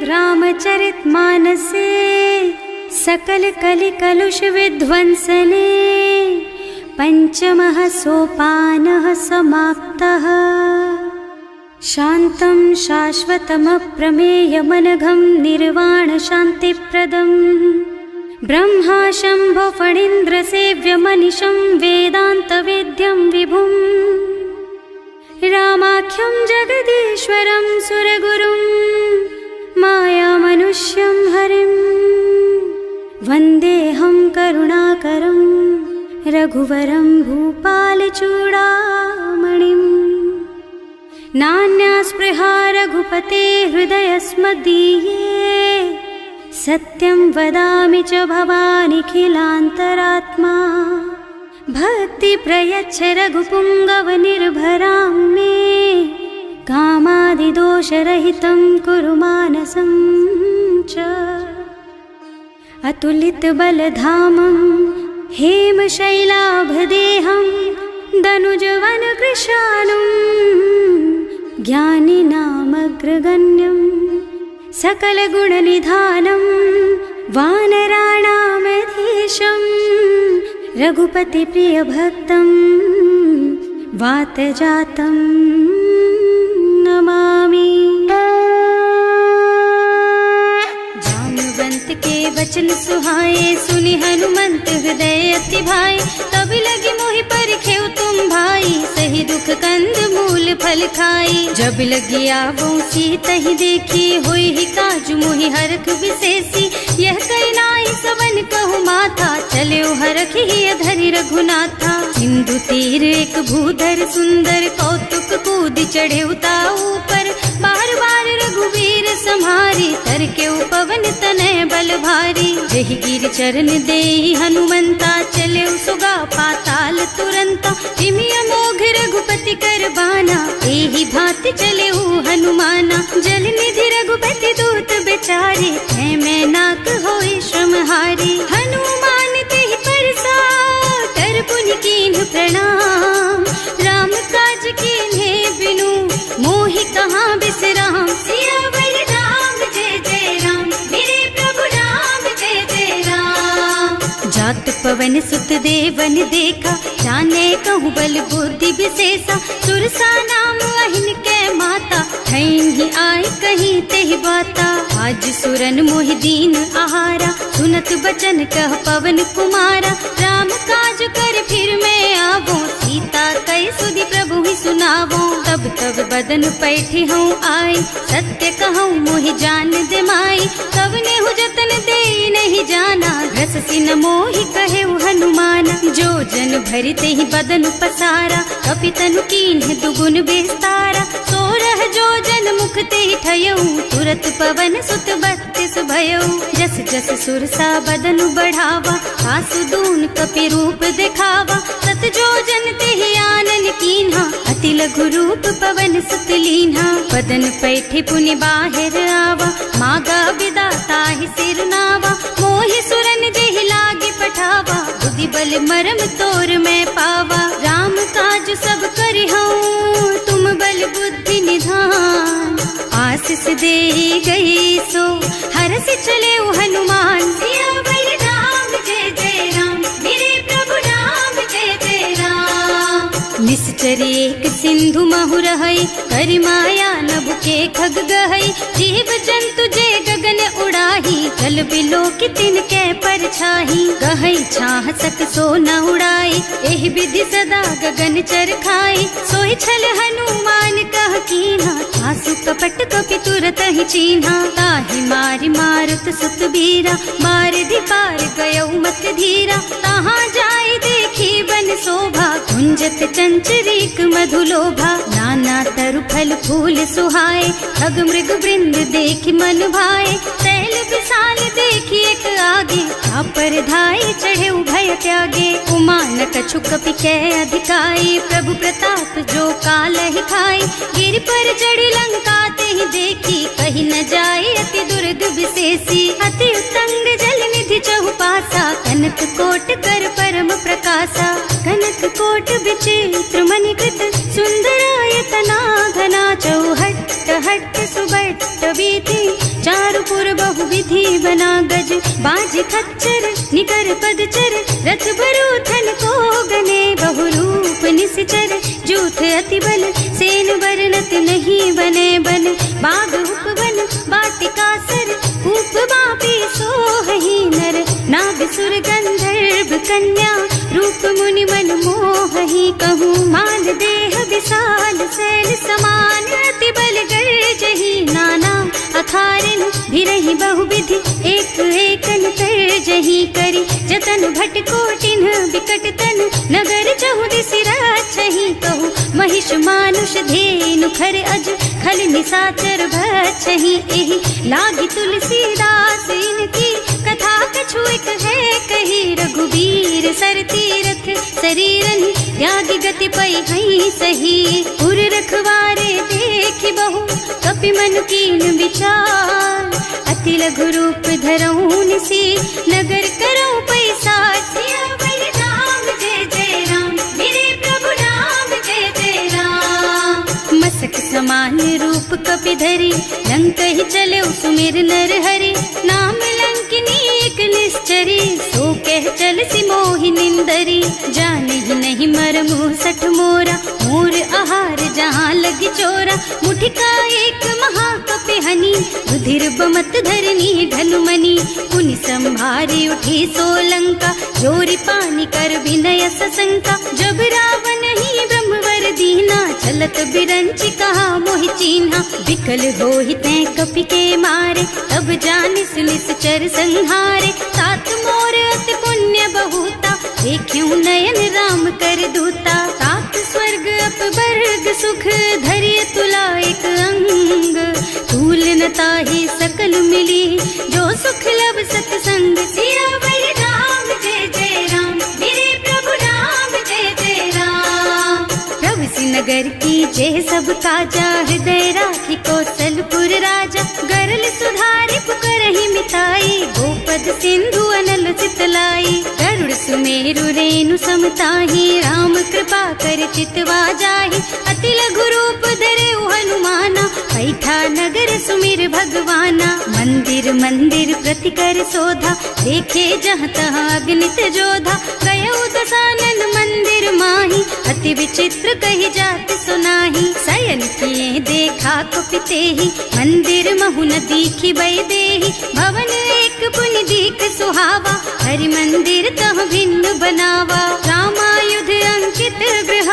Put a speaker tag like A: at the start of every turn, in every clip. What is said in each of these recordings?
A: रामचरितमानसे सकल कलि कलुष विध्वंसने पंचमः सोपानः समाप्तः। शान्तं शाश्वतमप्रमेयमनघं निर्वाण शान्तिप्रदम् ब्रह्मा शम्भो फणीन्द्रसेव्यमनिशं वेदान्तवेद्यं विभुम् रामाख्यं जगदीश्वरं सुरगुरुं मायामनुष्यं हरिं वन्देऽहं करुणाकरं रघुवरं भूपालचूडामणिम्। नान्यास्पृहा रघुपते हृदयस्मदीये सत्यं वदामि च भवानिखिलान्तरात्मा। भक्ति प्रयच्छ रघुपुङ्गवनिर्भरां मे कामादिदोषरहितं कुरु मानसं च। अतुलितबलधामं हेमशैलाभदेहं दनुजवनकृशानुं ज्ञानिनामग्रगण्यं सकलगुणनिधानं वानराणामधीशं रघुपतिप्रियभक्तं वातजातं नमामि। जाम्बवंत के वचन सुहाए सुनि हनुमंत हृदय अति भाई। तब लगी मोहि परखेउ तुम भाई सही दुख कंद मूल फल खाई। जब लगी आवो सीतहि देखी होई ही काजु मोहि हरख विशेषी। यह कई नाई सबन कहु माथा चले हरख ही धरि रघुनाथा। सिंधु तीर एक भूधर सुंदर कौतुक कूद चढ़े उता ऊपर। बार बार रघुवीर सम्हारी तर के पवन तनय बल भारी। जहि गिर चरण देहि हनुमंता चले सुगा पाताल तुरंता। जिमि अमोघ रघुपति कर बाना एहि भांति चले हनुमाना। जल निधि रघुपति दूत बेचारे है मैं नाक होई श्रमहारी। हनुमान तेहि परसा कर पुनि कीन्ह प्रणाम। राम काज कीन्हे बिनु मोहि कहाँ बिसराम। सियावर राम जय जय राम मेरे प्रभु राम जय जय राम। जात पवन सुत देवन देखा जाने कहूँ बल बुद्धि विशेषा। सुरसा नाम अहिन के माता ठैन ही आए कहीं तेहि बाता। आज सुरन मोहि दीन आहारा सुनत बचन कह पवन कुमारा। राम काज कर फिर मैं आवो सीता कई सुधि प्रभु ही सुनावो। तब तब बदन पैठी हूँ आई सत्य कहूँ मोहि जान दे माई। कब ने हु जतन दे नहीं जाना घस सिन मोहि कहे हनुमाना। जो जन भरि तेहि बदन पसारा कपितनु कीन्ह दुगुन विस्तारा। सोरह जो जन मुख तेहि ठयऊ तुरत पवन सुत 32 भयऊ। जस जस सुरसा बदन बढ़ावा आसु दून कपि रूप दिखावा। सत जो जन तेहि आनन कीन्हा अति लघु रूप पवन सुत लीन्हा। बदन पैठि पुनि बाहिर आवा मागा बिदा ताहि सिर नावा। मोहि सुरन जेहि लागे पठावा बुद्धि बल मरम तोर मैं पावा। राम काज सब करिहूँ तुम बल बुद्धि निधान। आशीष दे गई सो हरस चले हनुमान। सियावर राम जय जय राम मेरे प्रभु राम जय जय राम। निश्चर एक सिंधु महु रहई करि माया नभ के खग गहई। जीव जंतु जे गगन उड़ाही जल बिलो की तिनके परछाही। गहई छाह सक सो न उड़ाई एहि विधि सदा गगन चर खाई। सोई छल हनुमान कह कीन्हा आसु कपट कपि तुरत ही चीन्हा। ताहि मारि मारुत सुत बीरा मार पार गयौ मत धीरा। तहाँ जाय देखी बन शोभा कुंजत चंचरीक मधुलोभा। नाना तरु फल फूल सुहाए खग मृग वृंद देखि मन भाए। तैल विशाल देखि एक आगे पर धाय चढ़े भय त्यागे। उमा न कछु कपि कै अधिकाई प्रभु प्रताप जो काल ही खाई। गिर पर चढ़ी लंका तेहि देखी कहीं न जाए अति दुर्ग विशेषी। अति उत्तंग जल निधि चहुपासा कनक कोट कर परम प्रकाशा। कनक कोट विचित्र मणिकृत सुंदरायतना घना। चौहट्ट हट्ट सुबट्ट बीति चारु पुर बहु विधि बना गज बाज खच्चर निकर पदचर रथ बरूथन को गने बहु रूप निश्चर जूथ अति बल सेन वर्णत नहीं बने बन बाग उपवन बाटिका सर कूप बापी सोहहि नर नाग सुर गंधर्व कन्या रूप मुनि मन मोहहि कहूँ मान देह विशाल सैल समान अति बल गर्जहि नाना अखारिन भिरहि बहुविधि एक एकन तरजहि करि जतन भट कोटिन बिकट तन नगर चहुदिसि राछहि कहूँ महिष मानुष धेनु खर अज खल निसाचर भक्षहि एहि लागी तुलसीदास इनकी कथा कछु एक है कही रघुबीर सर तीरथ शरीरन त्यागी गति पै हई सही उर रखवारे देखि बहु कपि मन कीन विचार अति लघु रूप धरऊं निसी नगर करऊं पैसा सियावर राम जय जय राम मेरे प्रभु राम जय जय राम मसक समान रूप कपि धरि लंक ही चले सुमिर नर हरि नाम लंकिनी एक निश्चरी सो कह चल सी मोहि निंदरी जाने ही नहीं मरमु सठ मोरा मोर आहार जहाँ लगी चोरा मुठिका एक महाकपि हनी रुधिर बमत धरनी धनुमनी पुनि संभारी उठी सोलंका जोरी पानी कर विनय सशंका जब रावण ही ब्रह्मवर दीना चलत बिरंची कहा मोहि चीन्हा विकल होहि तै कपि के मारे तब जानिस निश्चर संहारे तात मोर अति पुण्य बहुता देखियो नयन राम कर दूता तात स्वर्ग अपवर्ग सुख धैर्य तुला एक अंग तूल न ताहि सकल मिली जो सुख लब सत्संग सियावर राम जय जय राम मेरे प्रभु राम जय जय राम प्रभु नगर की जय सब काजा हृदय राखी कौशलपुर राजा गरल सुधारी पुकरहि मिताई गोपद सिंधु अनल चितलाई गरुड़ सुमेरु रेणु समताही राम कृपा कर चितवा जाहि अति लघु रूप धरे हनुमाना बैठा नगर सुमिर भगवाना मंदिर मंदिर प्रति कर शोधा देखे जहाँ तहाँ अगणित जोधा गयो दशानन मंदिर माही अति विचित्र कही जात सुनाही शयन किए देखा कुपिते ही मंदिर महु न दीखी बई देही भवन एक पुनि दीख सुहावा हरि मंदिर तह भिन्न बनावा रामायुध अंकित गृह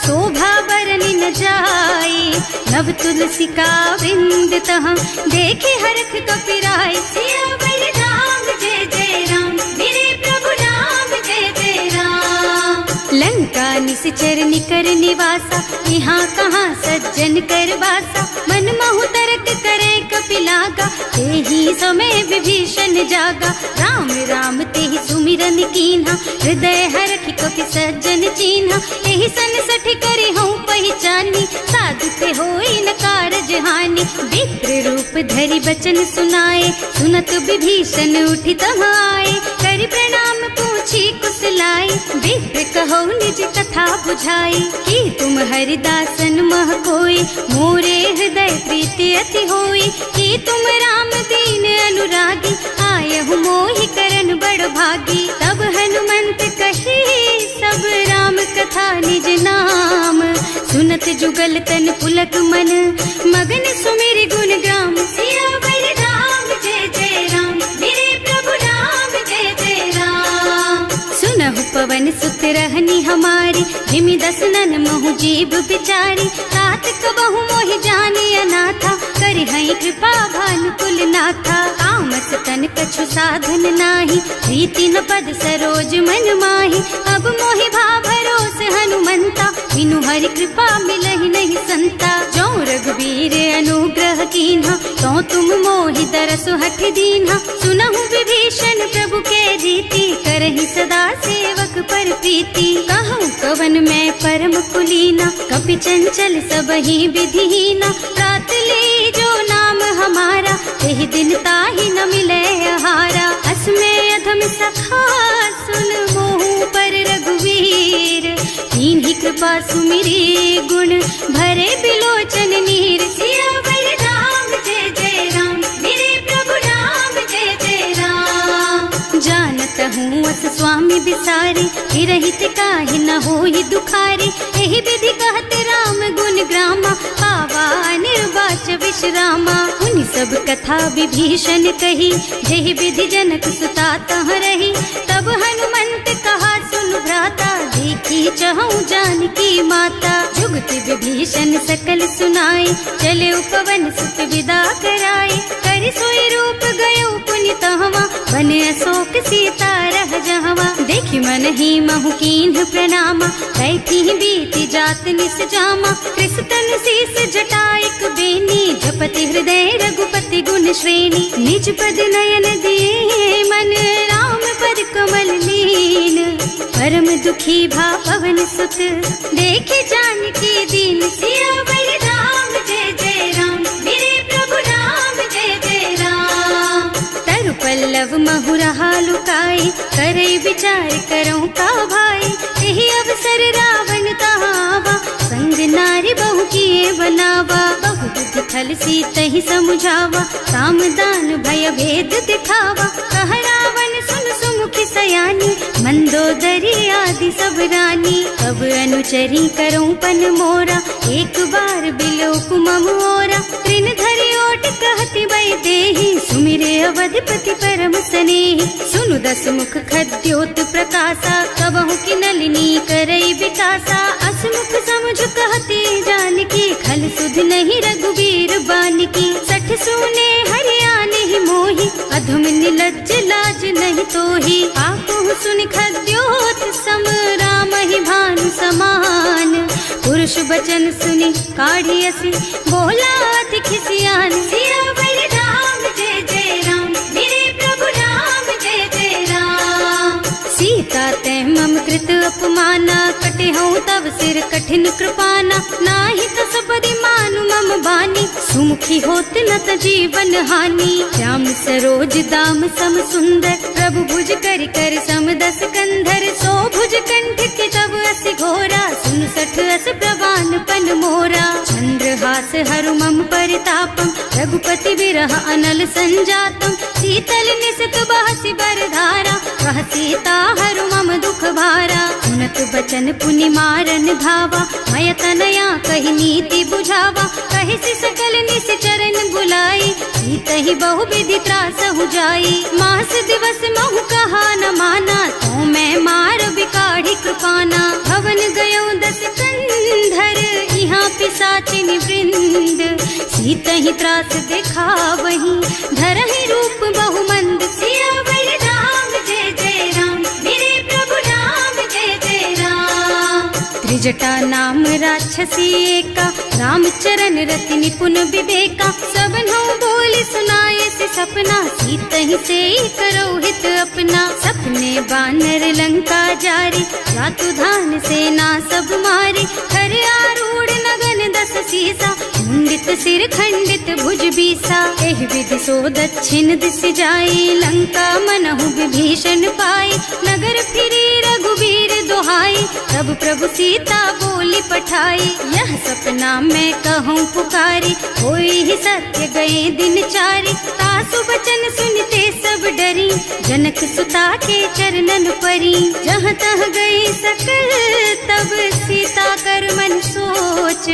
A: शोभा बरनि न जाई नव तुलसी का बिंद तह देखे हरख कपिराय सियावर राम जय जय राम मेरे प्रभु राम जय जय राम लंका निश्चर निकर निवासा यहाँ कहाँ सज्जन कर बासा मन महु तरक करे कपिलागा तेहि समय विभीषण जागा राम राम तेहि सुमिरन कीन्हा हृदय हरखि कपि सज्जन चीन्हा एहि सन सठ करि हूँ पहचानी साधु ते होई न कारज हानि विप्र रूप धरि बचन सुनाए सुनत विभीषण उठि तहाँ आए करि प्रणाम पूछी कुशलाई विप्र कहो निज कथा बुझाई कि तुम हरिदासन मह कोई मोरे हृदय प्रीति अति होई कि तुम राम दीन अनुरागी आयहु मोहि करन बड़ भागी तब हनुमंत कही सब राम कथा निज नाम सुनत जुगल तन पुलक मन मगन सुमिर गुण ग्राम सियावर राम जय जय राम मेरे प्रभु राम जय जय राम सुनहु पवन सुत रहनी हमारी हिमि दसनन महु जीव बिचारी तात कबहु मोहि जानी अनाथा करि हई कृपा भानुकुल नाथा तामस तन कछु साधन नाही प्रीति न पद सरोज मन माही अब मोहि भा भरोस हनुमंता बिनु हरि कृपा मिलहि नहीं संता जो रघुबीर अनुग्रह कीन्हा तो तुम मोहि दरसु हठ दीन्हा सुनहु विभीषण प्रभु के रीति करहि सदा सेवक पर प्रीति कहूँ कवन मैं परम कुलीना कपि चंचल सबहि विधिहीना रात ले जो नाम हमारा तेहि दिन ताहि न मिले आहारा असमय अधम सखा सुन मोहु पर रघुवीर कीन्ही कृपा सुमिरी गुण भरे बिलोचन नीर सियावर राम जय जय राम मेरे प्रभु करहूँ अस स्वामी बिसारी, हिरहित काहे न होई दुखारी। एहि विधि कहत राम गुण ग्रामा, पावा निर्वाच विश्रामा। उन सब कथा विभीषण कही, जेहि विधि जनक सुता तह रही। तब हनुमंत कहा सुन भ्राता, देखी चहु जानकी माता। जुगति विभीषण सकल सुनाई, चले उपवन सुत विदा कराई। कर सोई रूप गयो पुनि तहवा, बने अशोक सीता रह जहवा। देखि मन ही महु कीन्ह प्रणामा, कैथी बीती जात निस जामा। कृष्ण शीस जटायक बेनी, जपति हृदय रघुपति गुण श्रेणी। निज पद नयन दिए मन, राम पद कमल लीन। परम दुखी भा पवन सुत, देखे जानकी दीन। सियावर राम जय जय राम, मेरे प्रभु राम जय जय राम। तरु पल्लव महुरहा लुकाई, करे विचार करऊं का भाई। यही अवसर रावण तहावा, संग नारी बहु किए बनावा। बहु बुद्धि खल सीतहि समुझावा, काम दान भय भेद दिखावा। कह रावण सुन सुमुखी सयानी, मंदोदरी आदि सब रानी। अब अनुचरी करऊं पन मोरा, एक बार बिलोक मम ओरा। तृण धरि ओट कहति वै देहि, सुमिरे अवधिपति परम स्नेहि। सुनु दस मुख खद्योत प्रकाशा, कबहु की नलिनी करई विकासा। असमुख समुझ कहती जानकी, खल सुध नहीं रघुबीर बानकी। सठ सुने हरियाणा ही मोहि, अधम निलज्ज लाज नहीं तोहि। आपहु सुनि खद्योत सम, राम ही भानु समान। पुरुष बचन सुनि काढ़ी असी, बोला अति खिसियान। सियावर राम जय जय राम, मेरे प्रभु राम जय जय राम। सीता ते मम कृत अपमाना, कटे हूँ तब सिर कठिन कृपाना। नाही तो सबदि मानु मम बानी, सुमुखी होत न त जीवन हानि। श्याम सरोज दाम सम सुंदर, प्रभु भुज कर कर सम दस कंधर। सो भुज कंठ के तब अस घोरा, सुन सठ अस प्रवान पन मोरा। चंद्रहास हरु मम परितापम, रघुपति विरह अनल संजातम। शीतल निसत बहसि बरधारा, कह सीता हरु मम दुख भारा। सुनत बचन पुनि मारन धावा, मय तनया कहि नीति बुझावा। कहि सकल निस चरण बुलाई, सीतहि बहु विधि त्रासहु जाई। मास दिवस महु कहा न माना, तो मैं मार बिकाढ़ी कृपाना। भवन गयो दस कंधर, यहाँ पिशाचिनी वृंद। सीतहि त्रास दिखावहि, धरहि रूप बहु मंद। सियावर राम जय जय राम, मेरे प्रभु राम जय जय राम। त्रिजटा नाम राक्षसी एका, रामचरण रति निपुण विवेका। सबनों बोली सुनाए से सपना, सीतहि से करो हित अपना। सपने बानर लंका जारी, जातु धान सेना सब मारी। हर आरूढ़ नगन दस सीसा, मुंडित सिर खंडित भुज बीसा। एहि विधि सो दक्षिण दिस जाई, लंका मनहु विभीषण पाई। नगर फिरी रघुबीर दुहाई, तब प्रभु सीता बोली पठाई। यह सपना मैं कहूँ पुकारी, होई ही सत्य गए दिन चारी। तासु बचन सुनते सब डरी, जनक सुता के चरणन परी। जहाँ तह गई सकल तब सीता कर मन सोच।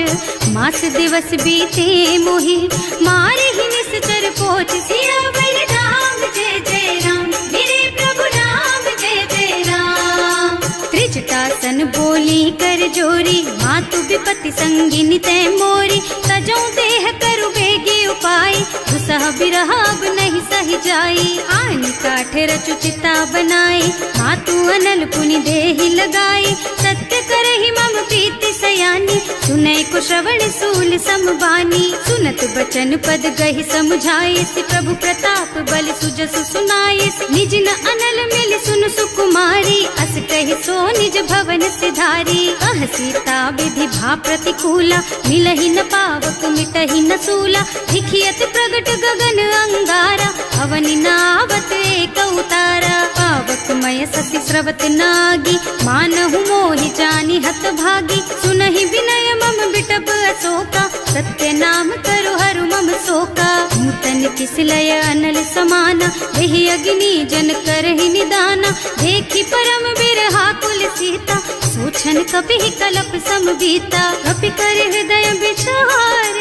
A: मास दिवस बीते मोहि, मारे ही निश्चर पोच। सियावर राम जय जय राम, मेरे प्रभु राम जय जय राम। त्रिजटासन बोली कर जोरी, मातु विपति संगिनी तै मोरी। तजो देह करु बेगी उपाय, दुसह बिरह अब नहीं सही जाई। आन काठ रचु चिता बनाई, मातु अनल पुनि देहि लगाई। सत्य करहि मम प्रीति सयानी, सुनै को श्रवण सूल समबानी। सुनत बचन पद गहि समुझाए, प्रभु प्रताप बल सुजसु सुनाए। निज न अनल मिल सुन सुकुमारी, अस कहि सो निज भवन सिधारी। कह सीता विधि भा प्रतिकूला, मिलहि न पावक मिटहि न सूला। दिखियत प्रगट गगन अंगारा, अवनि नावत एक उतारा। पावक मय ससी स्रवत नागी, मानहु मोहि जानि हत भागी। सुनहि विनय मम बिटप अशोका, सत्य नाम करु हरु मम शोका। नूतन किस लय अनल समाना, वही अग्नि जन करहि निदाना, देखी परम बिरहा कुल सीता, सोचन कपि कलप सम बीता। कपि कर हृदय विचार,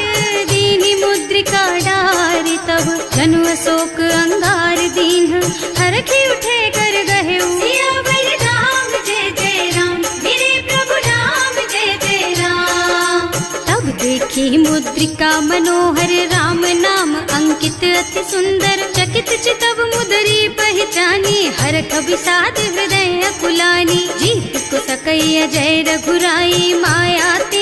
A: दीनी मुद्रिका डारी, तब जनु अशोक अंगार दीन, हरखी उठे कर गहे सियावर राम जय जय राम, मेरे प्रभु राम जय जय राम। तब देखी मुद्रिका मनोहर, राम नाम अंकित अति सुंदर, चकित चितव मुदरी पहचानी, हरख विषाद हृदय कुलानी। जीत को सकैया जय रघुराई, माया ते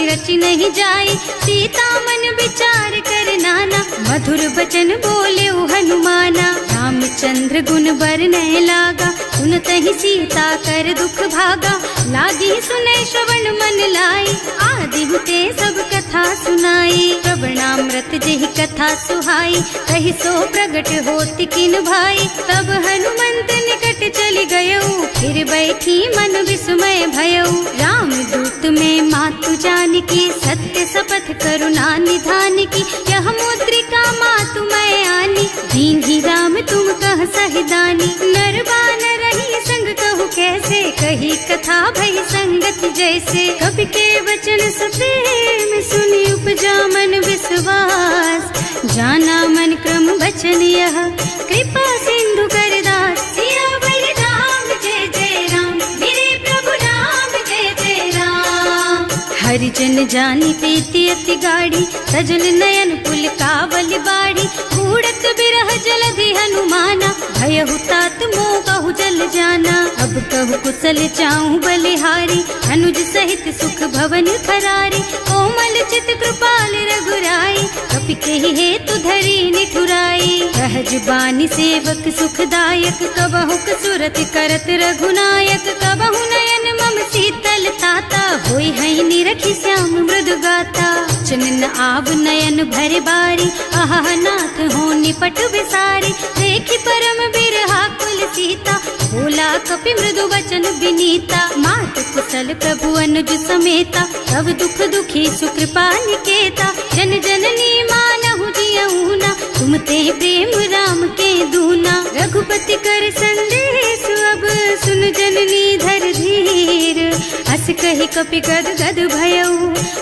A: रचि नहीं जाई, सीता मन विचार कर नाना, मधुर बचन बोले हनुमाना। रामचंद्र गुण बरनय लागा, सुनतहि सीता कर दुख भागा, लागी सुनै श्रवण मन लाई, आदि हुते सब कथा सुनाई। प्रवणामृत जेहि कथा सुहाई, कहि सो प्रगट होति किन भाई, तब हनुमंत निकट चली गयऊ, फिर बैठी मन विस्मय भयऊ। राम दूत में मातु जानकी, सत्य शपथ करुणा निधान की, यह मुद्रिका मातु मैं आनी, दीन्ही राम तुम कह सहिदानी। नर बानर रही संग कहु कैसे, कही कथा भई संगति जैसे, कवि के वचन सप्रेम सुनि उपजा मन विश्वास, जाना मन क्रम वचन यह, कृपा सिंधु कर दास। सियावर राम जय जय राम, मेरे प्रभु राम जय जय राम। हरिजन जानी प्रीति अति गाढ़ी, सजल नयन पुल कावल बाड़ी, बूढ़त बिरह जलधि हनुमाना, भयहु तात मोह कहु जल जाना। अब कहु कुशल चाहूं बलिहारी, अनुज सहित सुख भवन फरारी, कोमल चित कृपाल रघुराई, कपि केहि हेतु धरी निठुराई। सहज बानी सेवक सुखदायक, कबहु सुरत करत रघुनायक, कबहु नयन मम शीतल ताता, होई हई निरखी श्याम मृदु गाता। चनन आव नयन भरे बारी, आहा नाथ हो निपट विसारी, देखी परम बिरहा कुल सीता, बोला कपि मृदु वचन विनीता। मात कुशल प्रभु अनुज समेता, तब दुख दुखी सुकृपा निकेता, जन जननी मानहु जियऊना, तुम ते प्रेम राम के दूना। रघुपति कर संदेश अब सुन जननी धर धीर, हस कहि कपि गद गद भयऊ,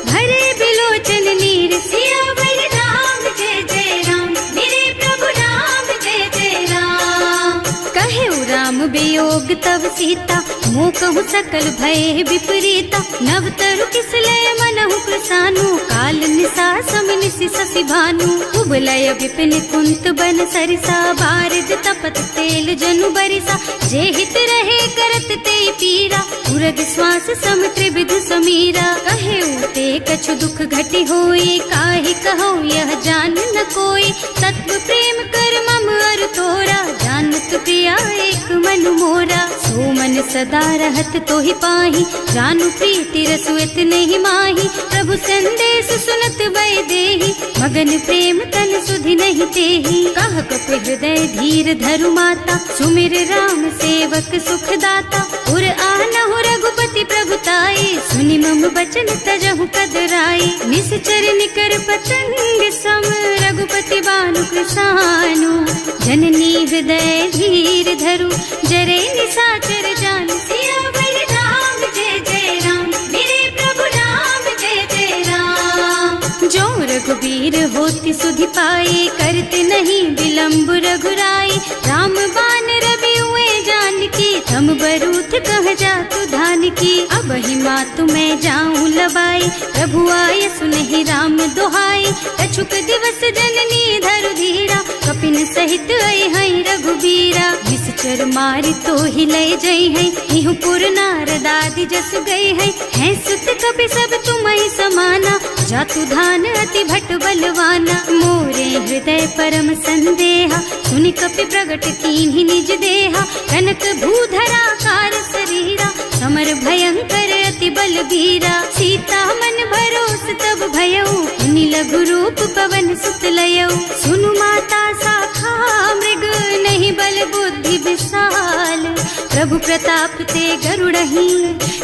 A: भरे बिलोचन नीर। सियावर राम जय जय राम, मेरे प्रभु राम जय जय राम। कहे राम वियोग तब सीता, मोह कहु सकल भय विपरीता, नव तरु किसलय मनहु प्रसानु, काल निसा समिनिसि शशि भानु। उबलय विपिन कुंत बन सरिसा, बारिद तपत तेल जनु बरिसा, जे हित रहे करत ते पीरा, उरग श्वास सम त्रिविध समीरा। कहे ते कछु दुख घटि होई, काहि कहो यह जान न कोई, तत्व प्रेम कर मम अर तोरा, जानत प्रिया एक मन मोरा। सो मन सदा रहत तोहि पाहि, जानु प्रीति रसु इतने माही, प्रभु संदेश सुनत भय देहि, मगन प्रेम तन सुधि नहीं तेहि। कह कपि हृदय धीर धरु माता, सुमिर राम सेवक सुख दाता, उर आनहु रघुपति प्रभुताई, सुनि मम बचन तजहु कदराई। निश्चर निकर पतंग सम, रघुपति बानु कृसानु, जननी हृदय धीर धरु, जरे निशाचर जानु। सियावर राम जय जय राम, मेरे प्रभु राम जय जय राम। जो रघुबीर होति सुधि पाए, करते नहीं विलम्ब रघुराई, राम बान रवि हुए जानकी, थम बरूथ कह जातु धान की। अब ही मातु मैं जाऊं लबाई, प्रभु आय सुनहि राम दुहाई, कछुक दिवस जननी धरु धीरा, कपिन सहित आई हई रघुबीरा। निश्चर मारि तो ही लय जई है, इहु पुर नारद आदि जस गई है सुत कपि सब तुम्हि समाना, जातु धान अति भट बलवाना। मोरे हृदय परम संदेहा, सुनि कपि प्रगट कीन्हि निज देहा, कनक भूधरा कार शरीरा, समर भयंकर अति बलबीरा। सीता मन भरोस तब भयऊ, मुनि लघु रूप पवन सुत लयऊ। सुनु माता शाखा मृग, नहीं बल बुद्धि विशाल, प्रभु प्रताप ते गरुड़हि,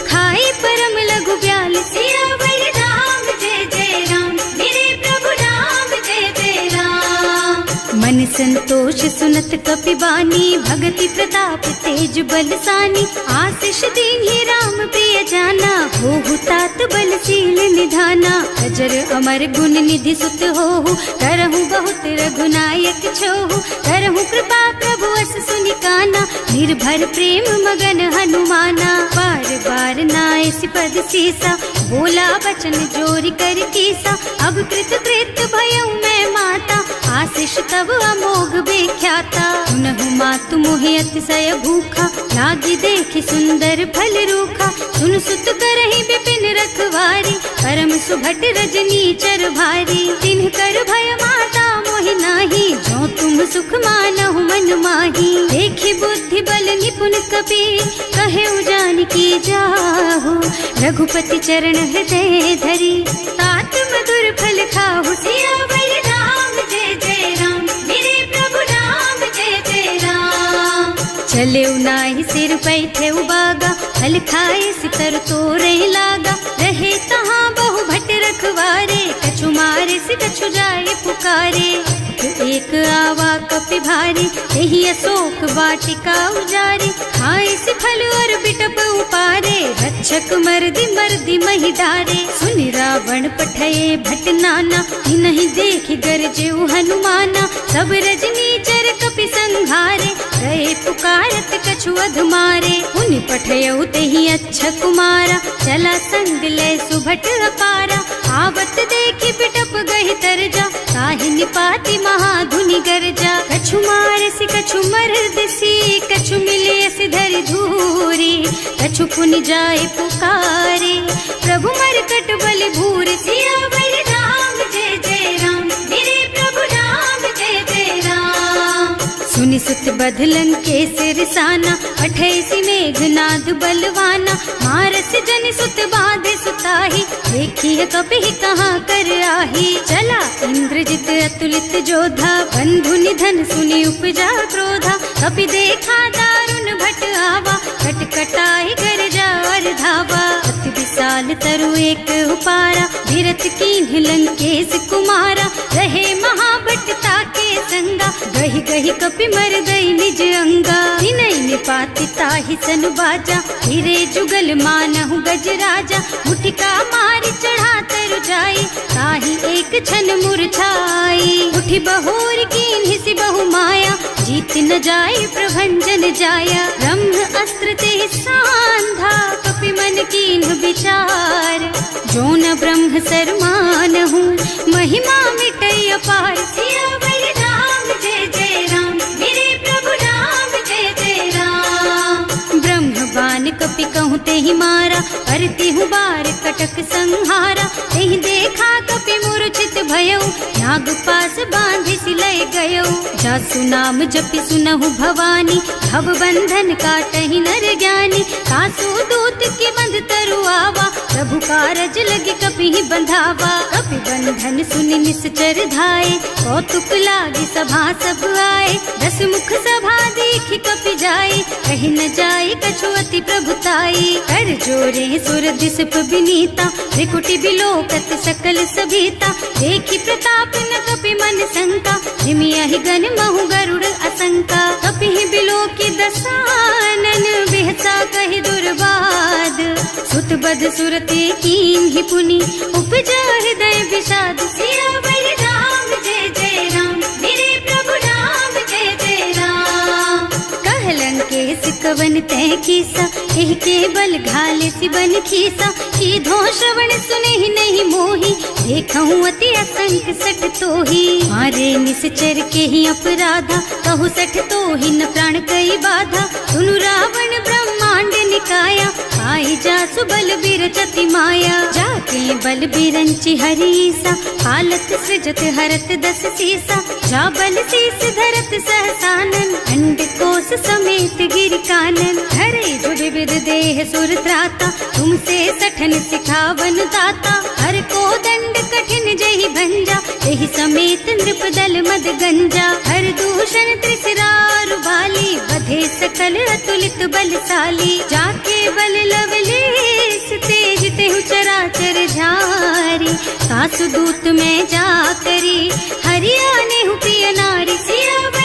A: खाई परम लघु ब्याल। सियावर राम जय जय राम, मेरे प्रभु राम जय जय राम। मन संतोष सुनत कपिबानी, भगति प्रताप तेज बलसानी। आशीष दीन्हि राम प्रिय जाना, होहु तात बलशील निधाना। अजर अमर गुण निधि सुत होहु, करहु बहुत रघुनायक छोहु। करहु कृपा प्रभु अस सुनि काना, निर्भर प्रेम मगन हनुमाना। बार बार नाइस पद सीसा, बोला बचन जोरि कर कीसा। अब कृत कृत भयउ मैं माता, आशीष तब अमोघ बेख्याता। सुनहु मातु मोहि अतिशय भूखा, लागी देखि सुंदर फल रूखा। सुन सुत करहि विपिन रखवारी, परम सुभट रजनी चर भारी। तिन्ह कर भय माता मोहि नाही, जो तुम सुख मानहु मन माही। देखि बुद्धि बल निपुण कपि, कहे जानकी जाहु। रघुपति चरण हृदय धरी, तात मधुर फल खाहु। सियावर राम जय जय राम, मेरे प्रभु राम जय जय राम। चले नाहि सिर पैठे बागा, फल खाए सितर तोरे लागा। रहे तहाँ बहु भट रखवारे, कछु मारे से कछु जाए पुकारे। एक आवा कपि भारी, यही अशोक वाटिका उजारी। खाए से फल और बिटप उपारे, रक्षक मर्दी मर्दी मही डारे। सुनि रावण पठये भट नाना, नहीं देखि गरजे हनुमाना। सब रजनी चर कपि संघारे, गए पुकारत कछु अधमारे। उनि पठयउ तेहि अच्छा कुमारा, चला संग लय सुभट अपारा। आवत देखि बिटप गहि तरजा, ताहि निपाति महाधुनि गरजा। कछु मारसि कछु मरदसी, कछु मिले सिधरि धूरी। कछु पुनि जाय पुकारे, प्रभु मरकट बल भूरि। सियावर राम जय जय राम, मेरे प्रभु राम जय जय राम। सुनि सुत बधलन के सिरसाना, पठैसि मेघनाद बलवाना। मारस जन सुत बाधे सुताही, देखी है कपि कहाँ कर आही। चला इंद्रजित अतुलित जोधा, बंधु निधन सुनि उपजा क्रोधा। कपि देखा दारुण भट आवा, कटकटाई गरजा और धावा। अति विशाल तरु एक उपारा, धीरथ कीन्ह लंकेश कुमारा। रहे महाभट ताके संगा, गहि गहि कपि मर गई निज अंगा। तिनहि निपाति ताहि सन बाजा, हिरे जुगल मानहु गजराजा। मुठिका मारि चढ़ा तरु जाई, ताहि एक छन मूर्छाई। उठि बहोर कीन्हि सि बहु माया, जीत न जाय प्रभंजन जाया। ब्रह्म अस्त्र ते सांधा, कपि मन कीन्ह विचार। जो न ब्रह्म सर मानहु, महिमा मिटै अपार। सियावर राम जय जय राम, मेरे प्रभु राम जय जय राम। ब्रह्म बान कपि कहूँ तेहि मारा, परतिहु बार कटक संहारा। तेहि देखा कपि मूर्छित भयउ, नाग पास बांधि सिलय गयउ। जासु नाम जपि सुनहु भवानी, भव बंधन काटहि नर ज्ञानी। सासु दूत के बंध तरु आवा, प्रभु कारज लगे कपि बंधावा। कपि बंधन सुनि निश्चर धाये, कौतुक लागी सभा सब आए। दस मुख सभा देखि कपि जाए, कहि न जाए कछु अति प्रभुताई। कर जोरे सुर दिसप विनीता, त्रिकुटी बिलोकत सकल सभीता। देखि प्रताप न कपि मन शंका, जिमियहि गण महु गरुड़ असंका। कपि बिलोकि दसानन, बिहसा कहि दुर्बाद। सुत बध सुरते कीन्हि पुनि, उपजा हृदय विषाद। सियावर राम जय जय राम, मेरे प्रभु राम जय जय राम। कहलन के सिकवन तय कीसा, एहि के बल घाले सिबन खीसा। सीधो श्रवण सुनहि नहीं मोही, देखहु अति असंख सठ तोही। मारे निश्चर के ही अपराधा, कहु सठ तोही न प्राण कई बाधा। सुनु रावण ब्रह्मांड निकाया, आई जासु बल बिरचति माया। जाके बल बिरंचि हरीसा, हालत सृजत हरत दस सीसा। जा बल शीस धरत सहसानन, अंड कोस समेत गिर कानन। हरे जुड़ विद देह सुर त्राता, तुमसे सठन सिखावन दाता। हर को दंड कठिन जहि भंजा, एहि समेत नृप दल मद गंजा। हर दूषण त्रिसरारु बाली, बधे सकल अतुलित बलशाली। जाके बल लवलेस तेज तेहु चराचर झारी। सासु दूत में जा करी, हरियाणे हु प्रिय नारी। सियावर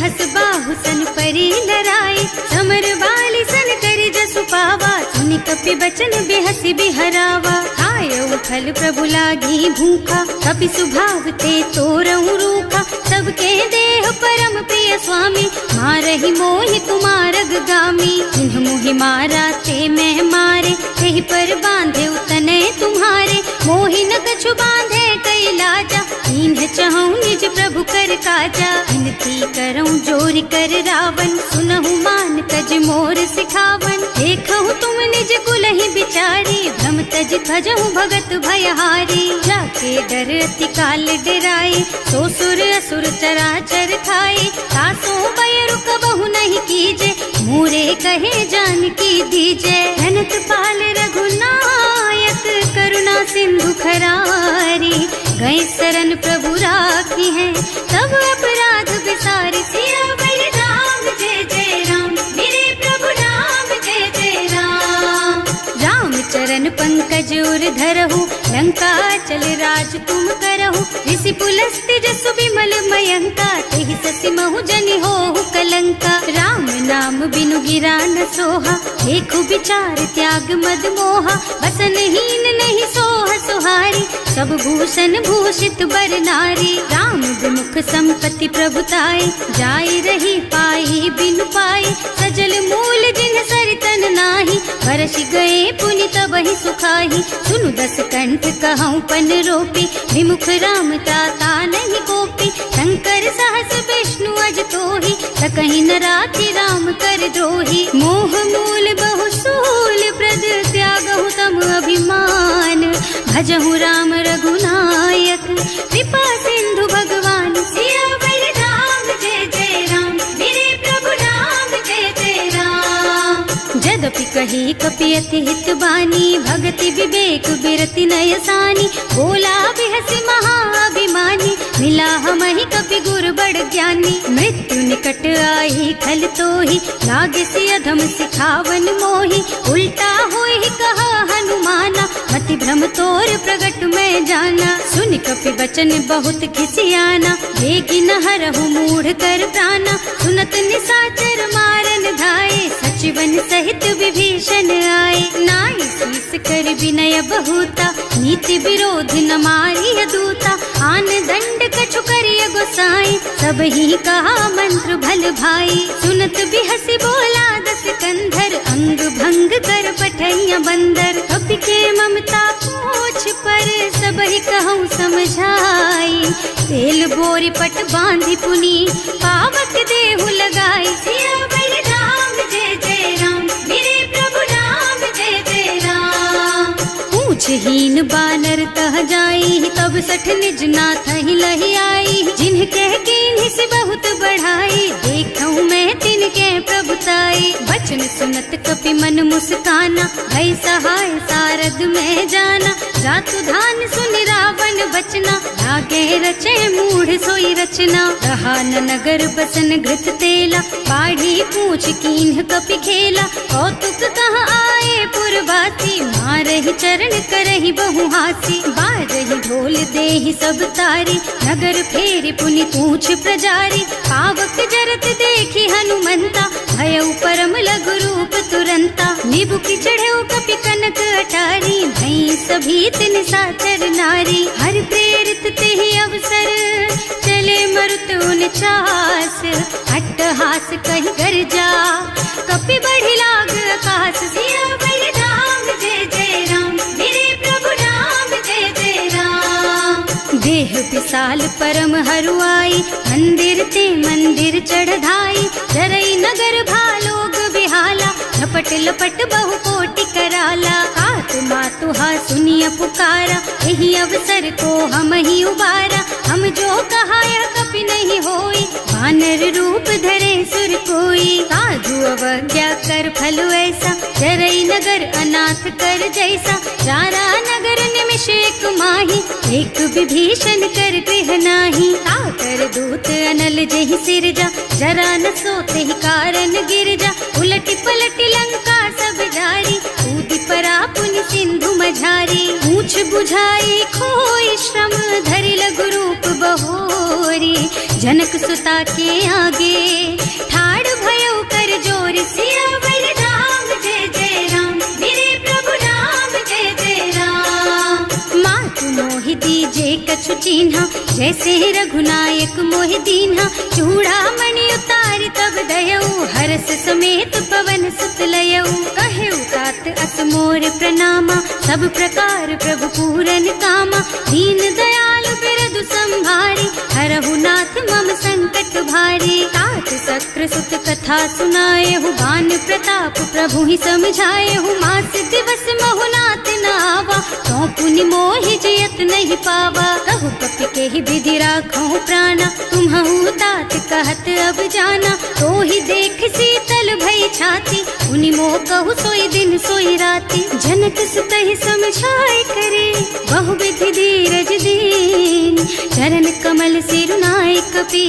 A: सहस बाहु सन परी लराए, समर बाली सन करि जसु पावा, सुनि कपि बचन बिहसि बिहरावा। खायउ फल प्रभु लागी भूखा, कपि सुभाव ते तोरहु रूखा, सबके देह परम प्रिय स्वामी, मारहि मोहि तुमारग गामी। जिन्ह मोहि मारा ते मैं मारे, तेहि पर बांधे उतने तुम्हारे, मोहि न कछु बांधे कई लाजा, इन्ह चहु निज प्रभु कर काजा। विनती करऊं जोरि कर रावण, सुनहु मान तज मोर सिखावन। देखहु तुम निज कुलहि बिचारी, भ्रम तज भजहु भगत भयहारी। जाके डर अति काल डराए, सो सुर असुर चराचर खाए। तासो भय रुक बहु नहीं कीजे, मोरे कहे जानकी दीजे। धनत पाल रघुनायक, करुणा सिंधु खरारी। गए शरण प्रभु राखी है, तब अपराध बिसारी। सियावर राम जय जय राम, मेरे प्रभु राम जय जय राम। राम चरण पंकज उर धरहु, लंका चल राज तुम करहु। ऋषि पुलस्त्य जसु विमल मयंका, तेहि ससि महु जनि होहु कलंका। राम नाम बिनु गिरा न सोहा, देखु विचार त्याग मद मोहा। बसनहीन नहीं सोह सुहारी, सब भूषण भूषित बर नारी। राम विमुख संपत्ति प्रभुताई, जाई रही पाई बिनु पाई। सजल मूल जिन सरितन नाही, बरसि गए पुनि तबहि सुखाही। सुनु दस कंठ कहऊँ पन रोपी, विमुख राम ताता नहीं कोपी। शंकर सहस विष्णु अज तोहि, सकहि न राखि राम कर द्रोही। मोह मूल बहु सूल प्रद, त्यागहु तम अभिमान। भजहु राम रघुनायक, कृपा सिंधु भगवान। सियावर राम जय जय राम, मेरे प्रभु राम जय जय राम। जदपि कही कपि अति हित बानी, भगति विवेक बिरति नय सानी। बोला बिहसि महाअभिमानी, मिला हमहि कपि गुर बड़ ज्ञानी। मृत्यु निकट आई खल तोहि, लागे सि अधम सिखावन मोहि। उल्टा होहि कहा हनुमाना, मति भ्रम तोर प्रगट मैं जाना। सुनि कपि बचन बहुत खिसियाना, देगी न हरहु मूढ़ कर प्राणा। सुनत निशाचर मारन धाये, सचिवन सहित विभीषण आए। नाई शीस कर विनय बहुता, नीति विरोध न मारिय दूता। आन दंड कछु करिय गोसाई, सब ही कहा मंत्र भल भाई। सुनत बिहसि बोला दस कंधर, अंग भंग कर पठैया बंदर। कपि के ममता पूछ पर, सब ही कहूँ समझाई। तेल बोरी पट बांधि पुनी, पावक देहु लगाई। सियावर राम जय जय राम, मेरे प्रभु राम जय जय राम। पूछहीन बानर तह जाई, तब सठ निज नाथ ही लही आई। जिन्ह कह कीन्हि से बहुत बढ़ाई, देखऊँ मैं तिनके प्रभुताई। बचन सुनत कपि मन मुस्काना, भई सहाय सारद में जाना। जातु धान सुनि रावण बचना, लागे रचे मूढ़ सोई रचना। रहा न नगर बसन घृत तेला, बाढ़ी पूछ कीन्ह कपि खेला। कौतुक कहाँ आए पुरवासी, मारहि चरण करहि बहु हासी। बारहि ढोल देहि सब तारी, नगर फेरि पुनि पूछ प्रजारी। पावक जरत देखि हनुमंता, भयउ परम लघु रूप तुरंता। निबुकि चढ़ेउ कपि कनक अटारी, भई सभीत निशाचर नारी। हर प्रेरित तेहि अवसर, चले मरुत उनचास। अट्टहास कहि गर्जा, कपि बढ़ि लाग आकाश। सियावर राम जय जय राम, मेरे प्रभु राम जय जय राम। देह विशाल परम हरुआई, मंदिर ते मंदिर चढ़ाई। जरई नगर भालोग बिहाला, लपट लपट बहु कोटि कराला। आत्मा तुहा सुनिय पुकारा, यही अवसर को हम ही उबारा। हम जो कहा यह कपि नहीं होई, वानर रूप धरे सुर कोई। साधु अवज्ञा कर फल ऐसा, जरई नगर अनाथ कर जैसा। जारा नगर निमिष एक माही, एक विभीषण कर गृह नाही। ताकर दूत अनल जहि सिरजा, जरा न सोते ही कारण गिरजा। उलटि पलटि लंका सब जारी, कूदि परा पुनि सिंधु मझारी। पूछ बुझाई खोई श्रम, धरि लघु रूप बहोरी। जनक सुता के आगे ठाड़ भयो कर जोर सियावर राम जय जय राम मेरे प्रभु राम जय जय राम। मात मोहि दीजे कछु चिन्हा जैसे रघुनायक मोहि दीन्हा चूड़ा मणि उतारि तब दयऊ हरस समेत पवन सुत लयऊ कहेऊ तात अस मोर प्रणामा सब प्रकार प्रभु पूरन कामा दीन दयाल बिरदु संभारी हरहु नाथ मम संकट भारी। तात सक्र सुत कथा सुनाए हु बान प्रताप प्रभु ही समझाए हु मास दिवस महु नाथ न आवा तो पुनि मोहि जियत नहीं पावा कहु कपि के ही विधि राखो प्राणा तुम्हु तात कहत अब जाना तो ही देख शीतल भई छाती उनि मोह कहु सोई दिन सोई राती। जनक सुतहि समझाए करे बहु विधि धीरज दीन चरण कमल सिरुनाए कपि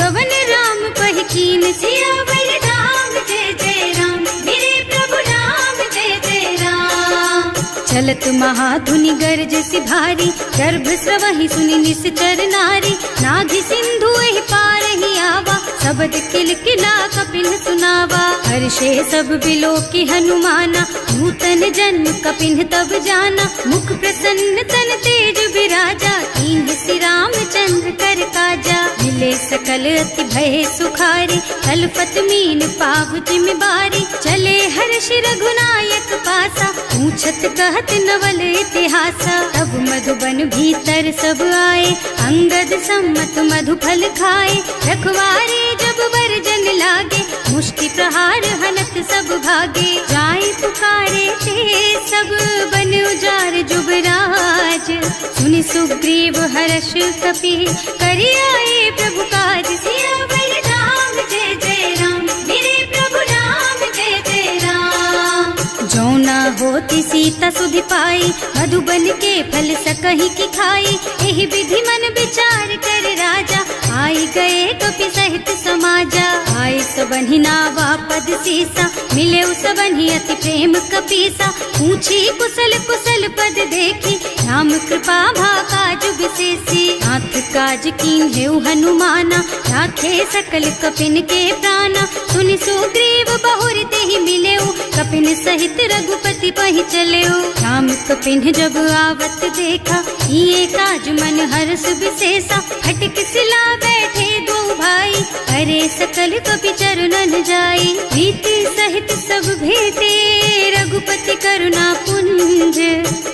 A: गवन राम पहि कीन सियावर राम जय जय राम मेरे प्रभु राम जय जय राम। चलत महाधुनि गरज सि भारी गर्भ स्रवहि सुनि निश्चर नारी नाभि सिंधु एहि पार ही आवा शब्द किलकिला कपिन सुनावा हर्षे सब बिलो की हनुमाना नूतन जन्म कपिन तब जाना मुख प्रसन्न तन तेज विराजा कीन श्री रामचंद्र कर काजा मिले सकल अति भय सुखारी कलपत मीन पाव जिम्मेवारी चले हर्ष रघुनायक पासा पूछत कहत नवल इतिहासा तब मधुबन भीतर सब आए अंगद सम्मत मधु फल खाए रखवारे जब वर्जन लागे मुष्टि प्रहार हनत सब भागे जाय पुकारे ते सब बन उजार जुबराज सुनि सुग्रीव हर्ष कपि करि आए प्रभु काज सियावर राम जय जय राम मेरे प्रभु राम जय जय राम। जो ना होती सीता सुधि पाई मधुबन के फल सकहि की खाई एहि विधि मन विचार कर राजा आई गए कपि सहित समाजा आए सबन्हि नावा पद सीसा मिले सबन्हि अति प्रेम कपीसा पूछी कुशल कुशल पद देखी राम कृपा भाकाज विशेषी नाथ काज कीन हेउ हनुमाना राखे सकल कपिन के प्राणा सुनि सुग्रीव बहुर तेहि मिलेउ कपिन सहित रघुपति पहि चलेउ राम कपिन जब आवत देखा ये काज मन हर्ष विशेषा हटक सिला बैठे दो भाई अरे सकल कपि चरणन जाई प्रीति सहित सब भेटे रघुपति करुणा पुंज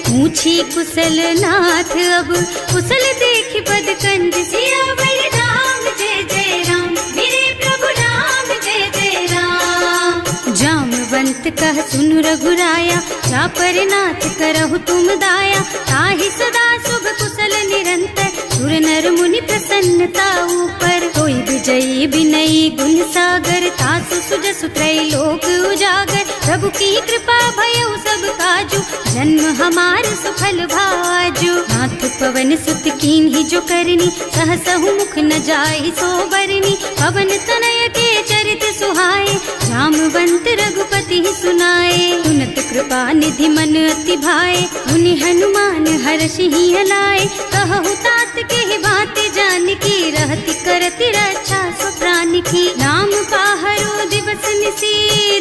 A: पूछी कुशल नाथ अब कुशल देखि पद कंज सियावर राम जय जय राम मेरे प्रभु राम जय जय राम। जामवंत कह सुनु रघुराया जा पर नाथ करहु तुम दाया ताहि सदा शुभ कुशल निरंतर सुर नर मुनि प्रसन्नता ऊपर कोई विजयी विनयी गुण सागर तासु सुजसु त्रैलोक उजागर प्रभु की कृपा भयउ सब काजू जन्म हमार सुफल भाजू नाथ पवन सुत कीन ही जो करनी सहसहु मुख न जाय सो बरनी पवन तनय के चरित सुहाए जामवंत रघुपति सुनाए उन्नत कृपा निधि मन अति भाए मुनि हनुमान हर्षि ही हलाए कहु तात के ही बात जान की रहती करती रक्षा सो प्राण की नाम पाहरो दिवस निसी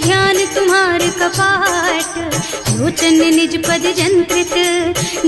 A: ध्यान तुम्हार कपाट लोचन निज पद जंत्रित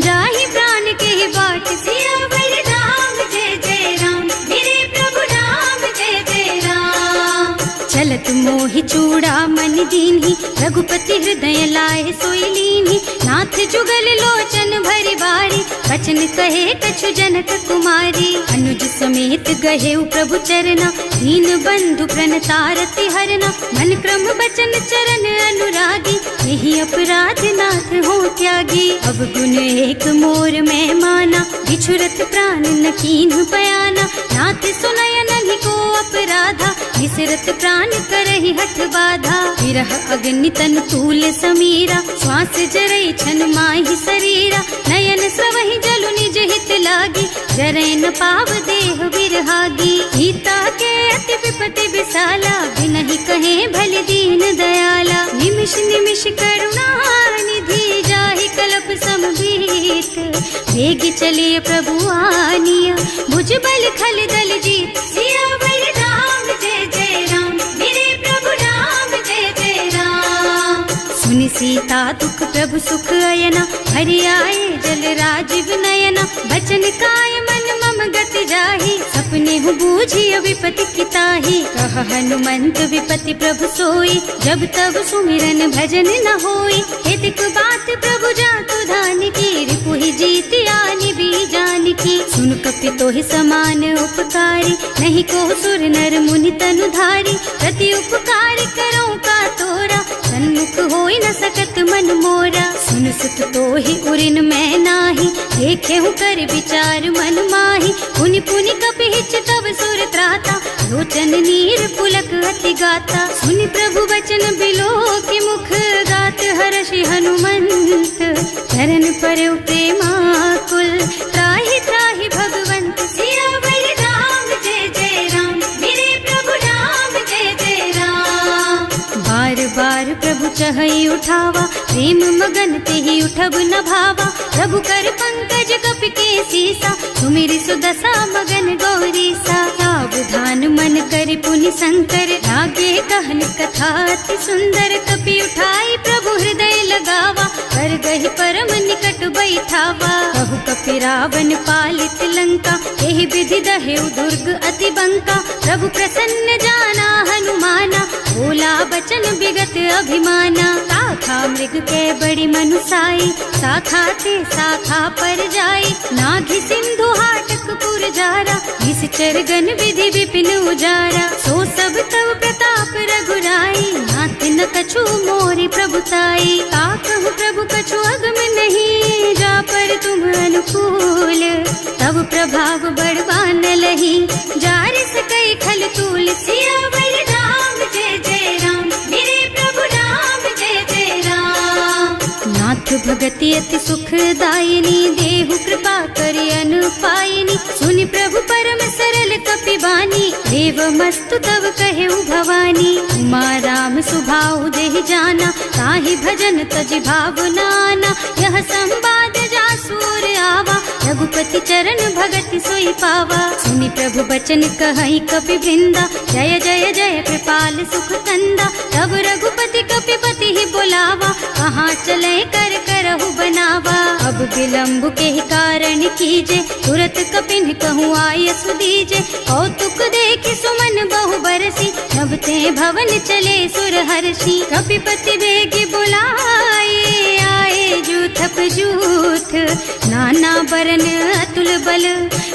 A: जाहि प्राण के ही बाट सियावर राम जय जय राम मेरे प्रभु राम जय जय राम। चलत मोहि चूड़ा मन दीन्ही रघुपति हृदय लाए सोई लीन्ही नाथ जुगल लोचन भरि बारी बचन कहे कछु जनक कुमारी अनुज समेत गहे प्रभु चरना दीन बंधु प्रणतारति हरना मन क्रम बचन चरण अनुरागी यही अपराध नाथ हो त्यागी अब गुण एक मोर में माना बिछुरत प्राण न कीन्ह बयाना नाथ सुनय नहीं को अपराधा विसरत प्राण करहि हठ बाधा विरह अग्नि तन तूल समीरा श्वास जरई छन माहि शरीरा नयन स्रवहि जलु निज हित लागी जरै न पाव देह विरहागी सीता के अति विपति विशाला बिनहि कहे भल दीन दयाला निमिष निमिष करुणा निधि जाहि कलप समभीत वेग चलिए प्रभु आनिया भुज बल खल दल जीत सीता दुख प्रभु सुख अयना, हरि आए जल राजीव नयना। बचन काय मन मम गति जाहि, सपने हूँ बूझी विपति किताही। कह हनुमंत विपति प्रभु सोई, जब तब सुमिरन भजन न होई। हितक बात प्रभु जातु धान की, रिपुहि जीति आनि भी जान की। सुन कपि तोहि समान उपकारी, नहीं को सुर नर मुनि तनु धारी। प्रति उपकार करो का तोरा, सन्मुख होई न सकत मन मोरा। सुन सुत तोहि उरिन मैं नाही, देखे हूँ कर विचार मन माही। पुनि पुनि कपि हिच तब सुर त्राता, लोचन नीर पुलक अति गाता। सुनि प्रभु बचन बिलो की मुख, गात हर्षि हनुमंत। चरण पर प्रेमाकुल, त्राहि त्राहि भगवंत। सियावर राम जय जय राम, मेरे प्रभु राम जय जय राम। बार बार प्रभु चहई उठावा, प्रेम मगन तेहि उठब न भावा। प्रभु कर पंकज कपि के सीसा, सुमिरि सुदशा मगन गौरीसा। सावधान मन करि पुनि शंकर, लागे कहन कथा अति सुंदर। कपि उठाई प्रभु हृदय लगावा, कर गहि परम निकट बैठावा। कहु कपि रावण पालित लंका, एहि विधि दहेउ दुर्ग अति बंका। प्रभु प्रसन्न जाना हनुमाना, बोला बचन विगत अभिमाना। शाखा मृग के बड़ी मनुसाई, शाखा ते शाखा पर जाई। नाघि सिंधु हाटक पुर जारा, निश्चर गण विधि विपिन उजारा। सो सब तव प्रताप रघुराई, नाथ न कछु मोरि प्रभुताई। ताकहु प्रभु कछु अगम नहीं, जा पर तुम अनुकूल। तब प्रभाव बड़बान लही, जार सकई खल तूल। सियावर राम जय जय राम, मेरे प्रभु राम जय जय राम। नाथ भगति अति सुखदायिनी, देहु कृपा करि अनुपायिनी। सुनि प्रभु परम सरल कपि बानी, देवमस्तु तव कहेउ भवानी। उमा राम सुभाउ देहि जाना, ताहि भजन तजि भावनाना। यह संवाद जासुर आवा, रघुपति चरण भगति सोई पावा। सुनि प्रभु बचन कहई कपि वृंदा, जय जय जय कृपाल सुख कंदा। तब रघुपति कपिपति ही बोलावा, कहाँ चले कर करहु बनावा। अब विलंब के कारण कीजे, तुरत कपिन कहूँ आय सुदीजे। कौतुक देख सुमन बहु बरसी, नभ ते भवन चले सुर हर्षि। कपिपति बेगी बुलाए, आए जूथप जूथ। नाना बरन अतुल बल,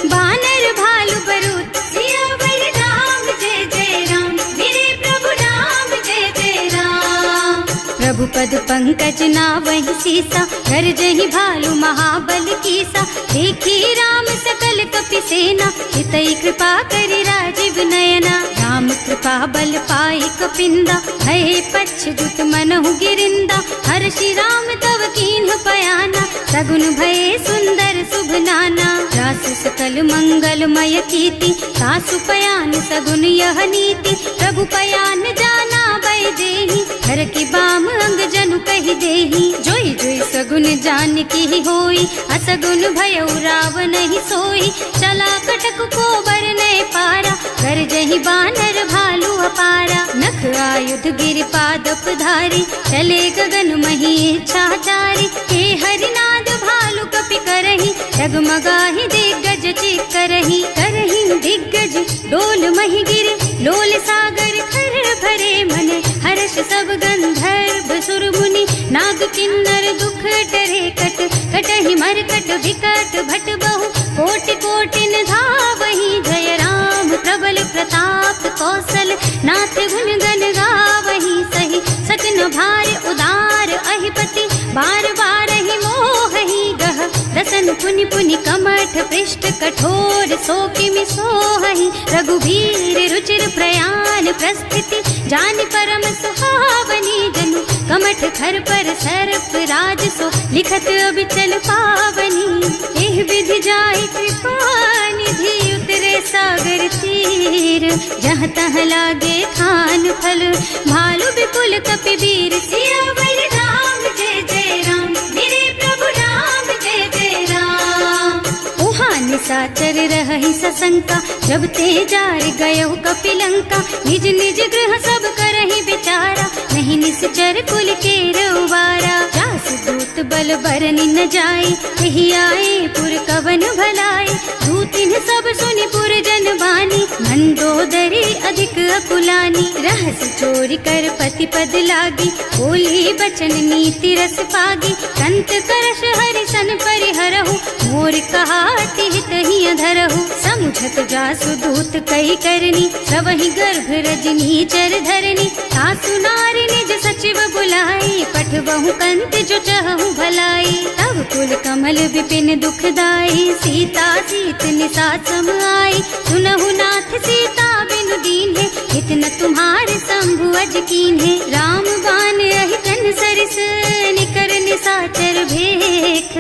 A: बानर भालु बरूथ। सियावर राम जय जय राम, मेरे प्रभु राम जय जय राम। प्रभु पद पंकज नावहि सीसा, कर जहि भालु महाबल कीसा। देखी राम सकल कपि सेना, हितई कृपा करि राजीव नयना। राम कृपा बल पाई कपिंदा, भय पच्छ्रुत मनहु गिरिंदा। हर्षि राम तव कीन्ह पयाना, सगुन भय सुंदर शुभ नाना। जासु सकल मंगलमय कीर्ति, सासु पयान सगुन यह नीति। प्रभु पयान जाना वैदेही, हर की बाम अंग जनु कहि देही। जोई जोई सगुन जान की होई, असगुन भयउ रावण ही सोई। चला कटक को बरनै पारा, कर जहि बानर भालु अपारा। नख आयुध गिर पादप धारी, चले गगन मही इच्छाचारी। हे हरिनाद भालु कपि करही, डगमगाहि दिग्गज चित करही। करही दिग्गज डोल मही गिर, लोल सागर खर भरे मन। हर्ष सब गंधर्व सुर मुनि, नाग किन्नर दुख डरे कट। कटहि मरकट विकट भट बहु, कोटि कोटिन धावहि। जय राम प्रबल प्रताप कौशल, नाथ गुण गण गावहि। सही सकन भार उदार अहिपति, बार बार ही मोहि गह। रसन पुनि पुनि कमठ पृष्ठ, कठोर सोकिमि सोहहि। रघुवीर रुचिर प्रयाण प्रस्थिति, जानि परम सुहावनी। जनु कमठ खर पर सर्प राज सो, लिखत अबिचल पावनी। एह विधि जाहि कृपा निधि, उतरे सागर तीर। जहाँ तहाँ लागे खान फल, भालु विपुल कपि वीर। सियावर राम जय जय राम, मेरे प्रभु राम जय जय राम। उहाँ निशाचर रहहि सशंका, जब ते जार गयो कपिलंका। निज निज गृह सब करहि विचारा, नहीं निश्चर कुल के रउबारा। जासु दूत बल बरनि न जाए, यही आए पुर कवन भलाए। दूतिन सब सुनि पुर जन बानी, मंदोदरी अधिक अकुलानी। रहस्य चोरी कर पति पद लागी, बोली बचन नीति रस पागी। कंत करश हरि सन परिहरहु, मोर कहाति हित ही अधरहु। समुझत जासु दूत कही करनी, सबहि गर्भ रजनी चर धरनी। सासु नारी निज सचिव बुलाई, पठबहु कंत जो चहु भलाई। तब कुल कमल विपिन दुखदाई, सीता सीत निसा सम आई। सुनहु नाथ सीता बिनु दीन है, इतना तुम्हारे शंभु अज कीन है। राम बान अहितन सरिस, निकर निसाचर भेख।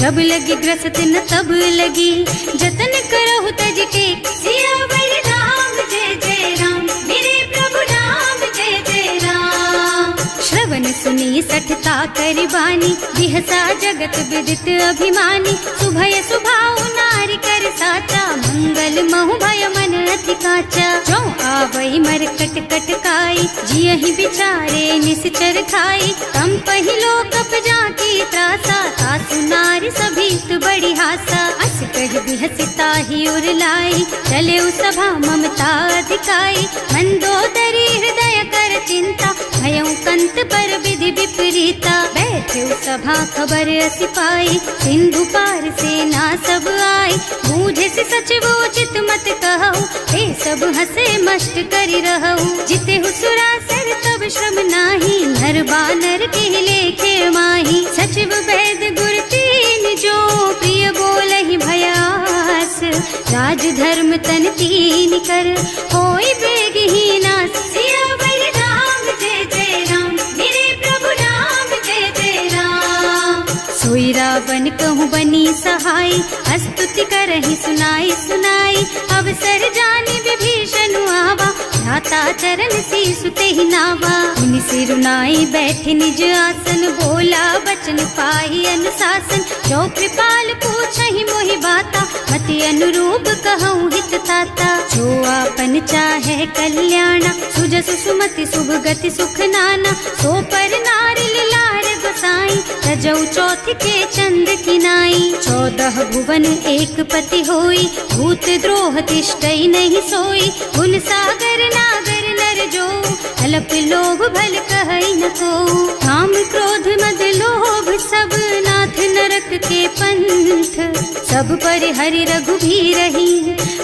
A: जब लगी ग्रसत न तब लगी, जतन करहु तज टेक। सियावर राम जय जय राम, मेरे प्रभु राम जय जय राम। श्रवण सुनी सठता करि बानी, बिहसा जगत विदित अभिमानी। सुभय सुभाउ नारी कर साचा, मंगल महु भय मन अति काचा। जो आवई मर कट कट काई, जियहि बिचारे निश्चर खाई। तम पहिलो कप जाकी त्रासा, सासु नारी सभीत बड़ी हासा। अस कह बिहसिता ही उर लाई, चले सभा ममता अधिकाई। मंदोदरी हृदय कर चिंता, भयउ कंत पर विधि विपरीता। बैठे सभा खबर असी पाई, सिंधु पार सेना सब आई। बूझे से सचिव उचित मत कहु, हे सब हसे मस्त करि रहु। जिते हुसुरासर तब श्रम नाही, नर बानर के लेखे माही। सचिव वैद गुर तीन जो, प्रिय बोलहि भयास। राज धर्म तन तीन कर, होई बेगहि नास। सियावर राम जय जय राम, मेरे प्रभु राम जय जय राम। सोई रावण कहूँ बनी सहाय, स्तुति करहि सुनाई सुनाई। अवसर जानि विभीषण आवा, भ्राता चरण शीसु तेहि नावा। मुनि सिरुनाई बैठे निज आसन, बोला बचन पाहि अनुशासन। जो कृपाल पूछहि मोहि बाता, मति अनुरूप कहूँ हित ताता। जो आपन चाहे कल्याणा, सुजसु सुमति शुभ गति सुख नाना। सो पर नारी लार गोसाई, रजौ चौथ के चंद किनाई। 14 भुवन एक पति होई, भूत द्रोह तिष्ठई नहीं सोई। गुण सागर नागर नर जो, अल्प लोभ भल कहई न को। काम क्रोध मद लोभ सब, नाथ नरक के पंथ। सब पर हरि रघुबीरहि,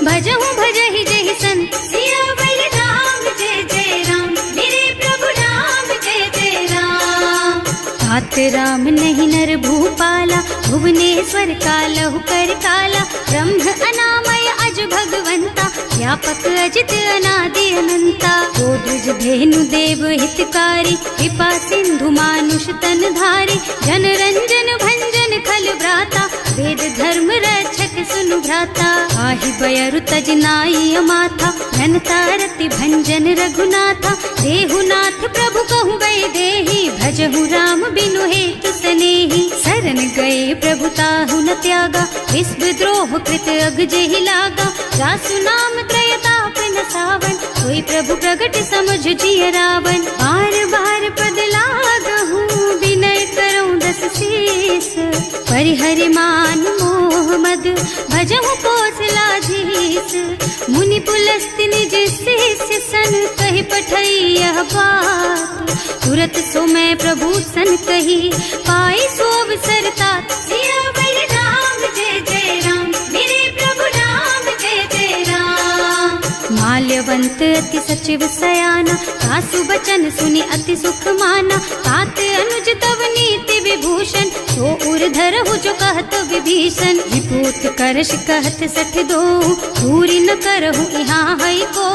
A: भजहु भजहि जहि संत। सियावर राम जय जय राम, मेरे प्रभु राम जय जय राम। तात राम नहीं नर भूपाला, भुवनेश्वर कालहु कर काला। ब्रह्म अनामय अज भगवंता, व्यापक अजित अनादि अनंता। गोद्विज धेनु देव हितकारी, कृपा सिंधु मानुष तन धारी। जन रंजन भंजन खल भ्राता, वेद धर्म रक्षक सुनु भ्राता। आहि बयरु तज नाई अमाथा, घनता रति भंजन रघुनाथा। देहुनाथ प्रभु कहु गए देहि, भजहु राम बिनु हेतु सनेहि। शरण गए प्रभु ताहु न त्यागा, विश्व द्रोह कृत अग जेहि लागा। जासु नाम त्रयताप न सावन, सोई प्रभु प्रगट समझ जिय रावण। बार बार पद लागहु, विनय करऊं दस शीस। परिहरि मान मोह मद, भजहु कौशलाधीश। मुनि पुलस्त्य निज शिष्य सन, कहि पठई यह बात। तुरत सो मैं प्रभु सन कही, पाई सो अवसर तात। सियावर राम जय जय राम, मेरे प्रभु राम जय जय राम। माल्यवंत अति सचिव सयाना, सासु बचन सुनि अति सुख माना। तात अनुज तव नीति विभूषण, सो उर धरहु जो कहत विभीषण। विपूत करश कहत सठ दो, दूरी न करहु यहाँ है को।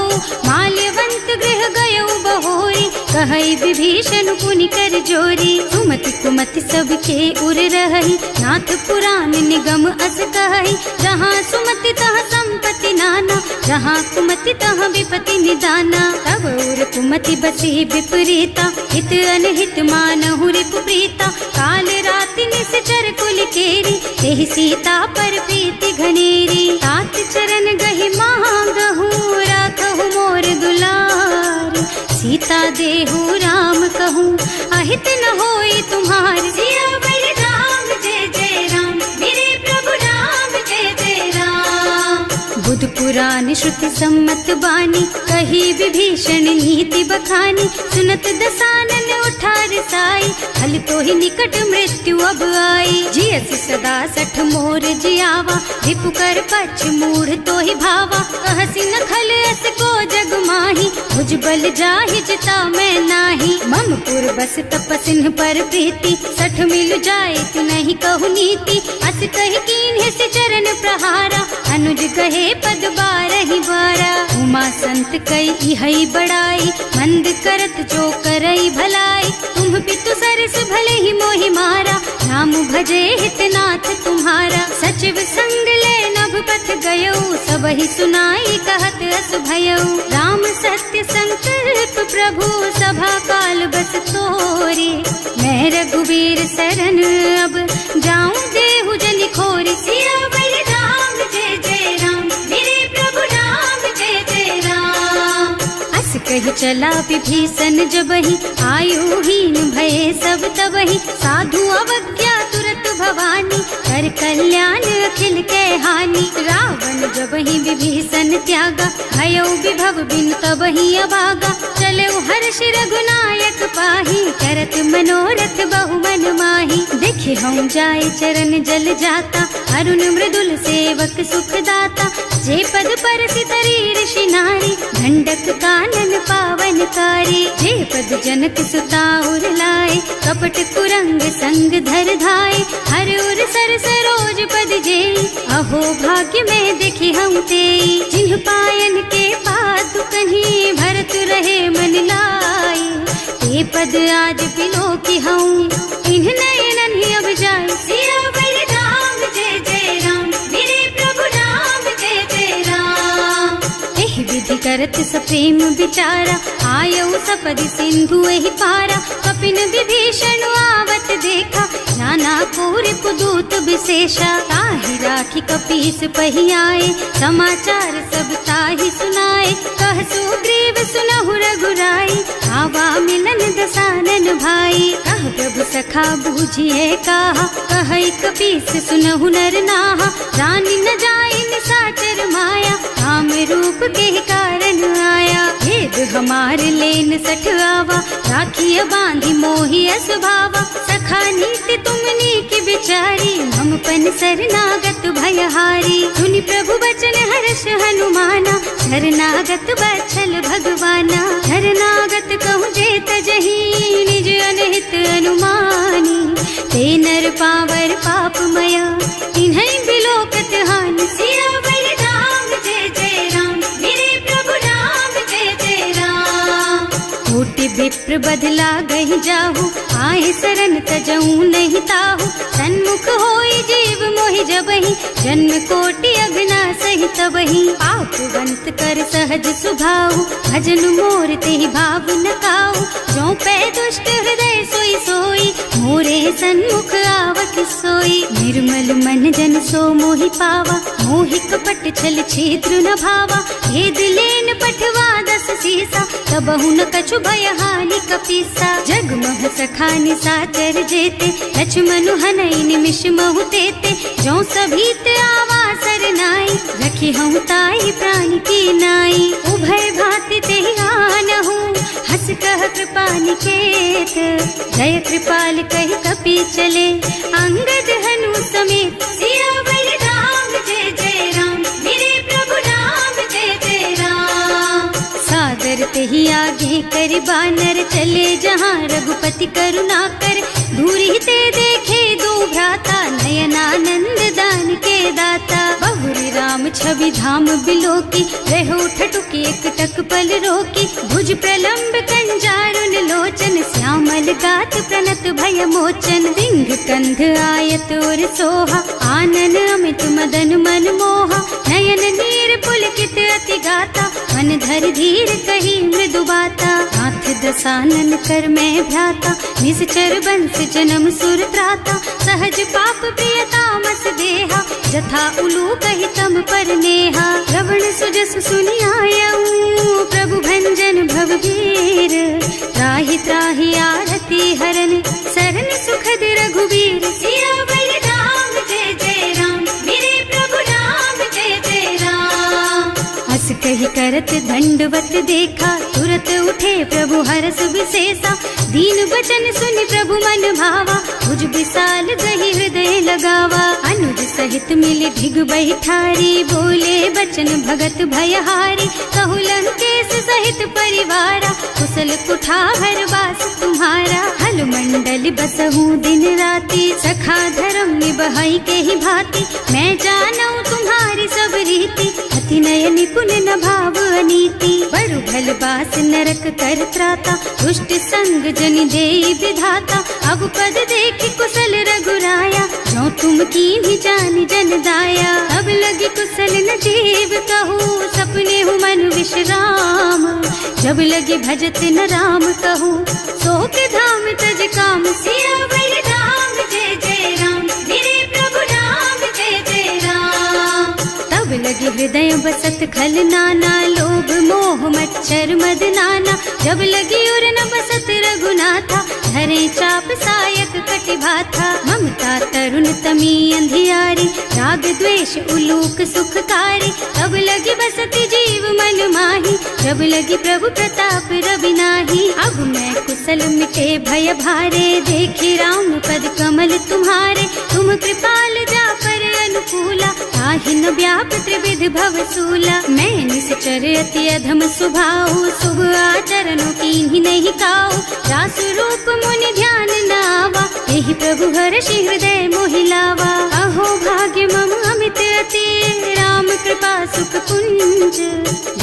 A: माल्यवंत गृह गयउ बहोरी, कहई विभीषण पुनि कर जोरी। सुमति कुमति सबके उर रही, नाथ पुराण निगम अस कहई। जहाँ सुमति तहाँ संपत्ति नाना, जहाँ कुमति तहाँ विपति निदाना। तब उर कुमति बसी विपरीता, हित अनहित मानहु रिपु प्रीता। काल राति निश्चर कुल केरी, तेहि सीता पर प्रीति घनेरी। तात चरण गहि मांगहु, राखहु मोर दुलार। सीता देहु राम कहूँ अहित न होई तुम्हार। सियावर राम जय जय राम, मेरे प्रभु राम जय जय राम। बुध पुराण श्रुति सम्मत बानी, कही विभीषण नीति बखानी। सुनत दसानन उठा रसाई, हल तो ही निकट मृत्यु अब आई। जियसि सदा सठ मोर जियावा, रिपु कर पछ मूढ़ तो ही भावा। कहसि न खल अस को जग माही, भुज बल जाहि जिता मैं नाही। मम पुर बस तपसिन पर प्रीति, सठ मिल जाए तु नहीं कहु नीति। अस कहि कीन्ह से चरण प्रहारा, अनुज कहे पद बारहि बारा। उमा संत कई इहै बड़ाई, मंद करत जो करई भलाई। तुम पितु सरस भले ही मोहि मारा, नाम भजे हितनाथ तुम्हारा। सचिव संग ले नभ पथ गयो, सबहि सुनाई कहत अस भयो। राम सत्य संकल्प प्रभु, सभा काल बस तोरे। मैं रघुवीर सरन अब, जाऊं देहु जनि खोरि। सियावर राम जय जय राम, मेरे प्रभु राम जय जय राम। अस कहि चला विभीषण जबहि, आयुहीन भये सब तबहि। साधु अवज्ञा तुरत भवानी, कर कल्याण अखिल के हानि। रावण जबहि विभीषण त्यागा, भयो विभव बिनु तबहि अभागा। चलऊ हर्ष रघुनायक पाहि, करत मनोरथ बहु मन माहि। देखे हम जाय चरण जल जाता, अरुण मृदुल सेवक सुख दाता। जे पद परसि तरी ऋषि नारी, दंडक कानन पावन कारी। जे पद जनक सुता उर लाए, कपट कुरंग संग धर धाय। हर उर सर सरोज पद जेई, अहो भाग्य में देखी हम तेई। जिन्ह पायन के पादु कन्ही, भरत रहे मन लाई। ते पद आज बिलो की हूँ, इन्ह नयनन ही अब जाए। सियावर राम जय जय राम, मेरे प्रभु राम जय जय राम। एहि विधि करत सप्रेम विचारा, आयऊ सपदि सिंधु एहि पारा। कपिन विभीषण आवत देखा, नाना कोरि कुदूत विशेषा। ताहि राखी कपीस पहि आए, समाचार सब ताहि सुनाए। कह सुग्रीव सुनहु रघुराई, आवा मिलन दसानन भाई। कह प्रभु सखा बूझिए काहा, कहै कपीस सुनहु नर नाहा। जानि न जाय निसाचर माया, काम रूप के कारण आया। भेद हमार लेन सठ आवा, राखिय बांधि मोहि असभावा। सखा नीति तुमनी की बिचारी, हम पन शरणागत भयहारी। सुनि प्रभु बचन हर्ष हनुमाना, शरणागत बत्सल भगवाना। शरणागत कहूँ जे तजहि, निज अनहित अनुमानी। ते नर पावर पापमया, तिन्है बिलोकत हानि। सियावर राम जय जय राम, मेरे प्रभु राम जय जय राम। कोटि विप्र बदला गहि जाहु, आए शरण तजऊ नहीं ताहु। सन्मुख होई जीव मोहि जबहि, जन्म कोटि अगना सहि तबहि। पापवंत कर सहज सुभाऊ, भजन मोर तेहि भाव न काऊ। जो पै दुष्ट हृदय सोई सोई, मोरे सन्मुख आवत सोई। निर्मल मन जन सो मोहि पावा, मोहि कपट छल छिद्र न भावा। भेद लेन पठवा दस सीसा, तबहु न कछु भय हानि कपीसा। जगमह सखा निसाचर जेते, लक्ष्मनु हनई निमिष महु तेते। जो सभीत आवा सरनाई, रखी हूँ ताई प्राण की नाई। उभय भांति तेहि आनहु, हस कह कृपा निकेत। जय कृपाल कहि कपि चले, अंगद हनु समेत। सियावर राम जय जय राम, मेरे प्रभु राम जय जय राम। सादर तेहि आगे कर बानर, चले जहाँ रघुपति करुणा कर। दूरी ते देखे दो भ्राता, नयनानंद दान के दाता। बहुरी राम छवि धाम बिलोकी, रहो ठटुकी एक टक पल रोकी। भुज प्रलंब कंजारुन लोचन, श्यामल ताल गात प्रणत भय मोचन, सिंह कंध आयत और सोहा, आनन अमित मदन मन मोहा, नयन नीर पुलकित अति गाता, मन धर धीर कही मृदु बाता, हाथ दसानन कर मैं भ्राता, निश्चर बंस जन्म सुर त्राता, सहज पाप प्रिय तामस देहा, जथा उलू कही तम पर नेहा, श्रवण सुजस सुनि आयऊ प्रभु भंजन भव भीर, त्राहि त्राहि आरती हरन सरन सुखद रघुबीर, सियावर राम जय जय राम, मेरे प्रभु राम जय जय राम। हस कही करत दंडवत देखा, तुरत उठे प्रभु हरस विशेषा, दीन बचन सुनि प्रभु मन भावा, भुज विशाल दही हृदय लगावा, अनुज सहित मिली भिग बैठारी, बोले बचन भगत भयहारी, कहु लंकेश सहित परिवारा, कुशल कुठार वास तुम्हारा, हल मंडल बसहु दिन राति, सखा धर्म निबहाई के ही भांति, मैं जानऊ तुम्हारी सब रीति, अति नय निपुण न भाव अनीति, बरु भल बास नरक कर त्राता, दुष्ट संग जन देई विधाता, अब पद देखि कुशल रघुराया, जो तुम कीन्ही जानि जन दाया, अब लगी कुशल न जीव कहूँ, सपने हूँ मन विश्राम, जब लगे भजत न राम कहूँ, सो के धाम तज काम, सियावर राम जय जय राम, मेरे प्रभु राम जय जय राम। तब लगे हृदय बसत खल नाना, लोभ मोह मच्छर मद नाना, जब लगी उर न बसत रघुनाथा, धरे चाप सायक कटि भाथा, ममता तरुण तमी अंधियारी, राग द्वेष उलूक सुखकारी, तब लगी बसती जीव मन माही, जब लगी प्रभु प्रताप रवि नाही, अब मैं कुशल मिटे भय भारे, देखी राम पद कमल तुम्हारे, तुम कृपाल जा पर अनुकूला, ताहि न व्याप त्रिविध भव सूला, मैं निश्चर अति अधम स्वभाव, शुभ आचरणों कीन्ही नहीं काऊ, रास रूप मुनि ध्यान नावा, यही प्रभु हर्षि हृदय मोहिलावा, अहो भाग्य मम अमित अति, राम कृपा सुख पुंज,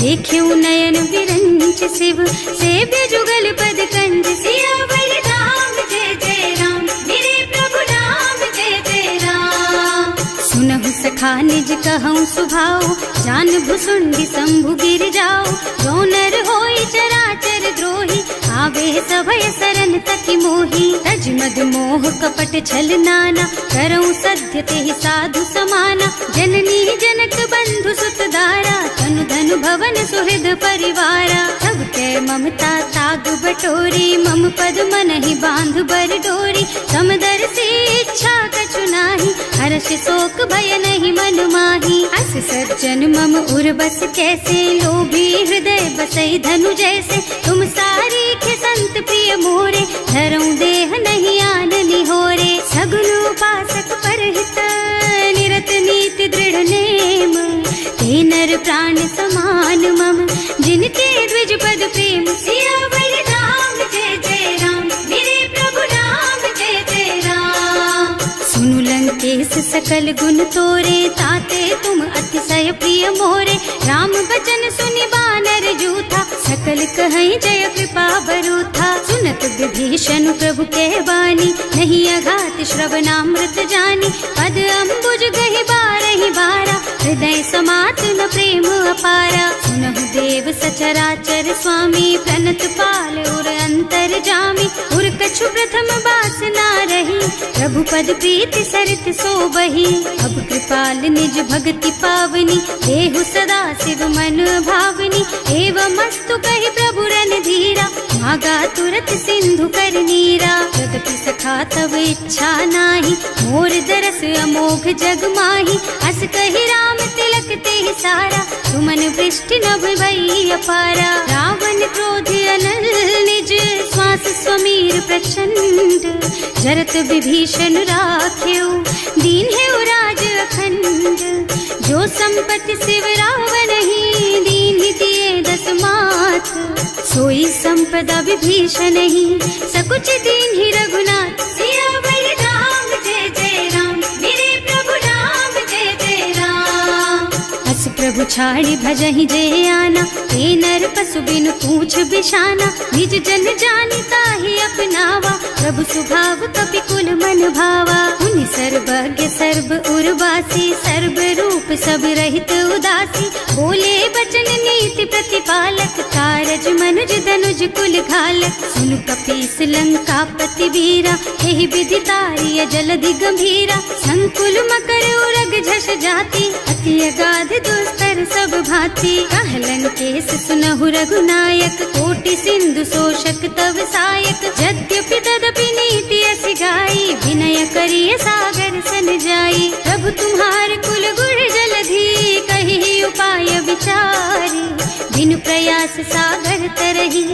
A: देख्यऊ नयन विरंच शिव, सेव्य जुगल पद कंज, सियावर राम जय जय राम, मेरे प्रभु राम जय जय राम। सुनहु सखा निज कहऊँ सुभाऊ, जान भुसुंडी शंभु गिर जाओ, जो नर होई चराचर द्रोही, आवे सभय सरन तकी मोही, तज मद मोह कपट छल नाना, करऊँ सत्य तेहि साधु समाना, जननी जनक बंधु सुत दारा, तनु धनु भवन सुहृद परिवारा, सब के ममता ताग बटोरी, मम पद मन ही बांध बर डोरी, समदर से इच्छा कछु नाही, हर्ष शोक भय नहीं मन माही, अस सज्जन मम उर बस कैसे, लोभी हृदय बसई धनु जैसे, तुम सारी के संत प्रिय मोरे, धरऊं देह नहीं आन निहोरे, सगुन उपासक परहित, निरत नीति दृढ़ नेम, ते नर प्राण समान मम, जिनके द्विज पद प्रेम, सियावर राम जय जय राम, मेरे प्रभु राम जय जय राम। सुनु लंकेश सकल गुण तोरे, ताते तुम अतिशय प्रिय मोरे, राम बचन सुनि बानर जूथा, सकल कहई जय कृपा बरूथा, सुनत विभीषण प्रभु के वाणी, नहीं अघात श्रवणामृत जानी, पद अम्बुज गहि बारहि बारा, हृदय समात न प्रेम अपारा, सुनहु देव सचराचर स्वामी, प्रणत पाल उर अंतर जामी, उर कछु प्रथम बास ना रही, प्रभु पद प्रीति सरित सो बही, अब कृपाल निज भक्ति पावनी, देहु सदा शिव मन भावनी, एवं मस्तु कहि प्रभु रन धीरा, मागा तुरत सिंधु कर नीरा, जगति सखा तब इच्छा नाही, मोर दरस अमोघ जग माही, अस कहि राम तिलक तेहि सारा, सुमन वृष्टि नभ भई अपारा, रावण क्रोध अनल निज, श्वास स्वमीर प्रचंड, जरत विभीषण राख्यो, दीन है राज अखंड, जो संपत्ति शिव रावण ही, दीन दिए दस माथ, सोई संपदा विभीषण ही, सकुच दीन ही रघुनाथ, सियावर राम जय जय राम, मेरे प्रभु राम जय जय राम। अस प्रभु छाड़ी भजहि जय आना, ते नर पशु बिनु पूछ बिशाना, निज जन जानि ताहि अपनावा, प्रभु स्वभाव कपि कुल मन भावा। उनि सर्वज्ञ सर्व उर्वासी, सर्व रूप सब रहित उदासी। बोले बचन नीति प्रतिपालक, कारज मनुज धनुज कुल घालक। सुनु कपीस लंका पति वीरा, एहि विधि तारिय जलधि गंभीरा। संकुल मकर उरग झष जाति, अति अगाध दुस्तर सब भांति। कहलन केस सुनहु रघुनायक, कोटि सिंधु शोषक तव सायक। यद्यपि तदपि नीति अस गाई, विनय करिय सागर सन जाई। प्रभु तुम्हार कुल गुण जलधि, कहि उपाय विचारी। बिनु प्रयास सागर तरही,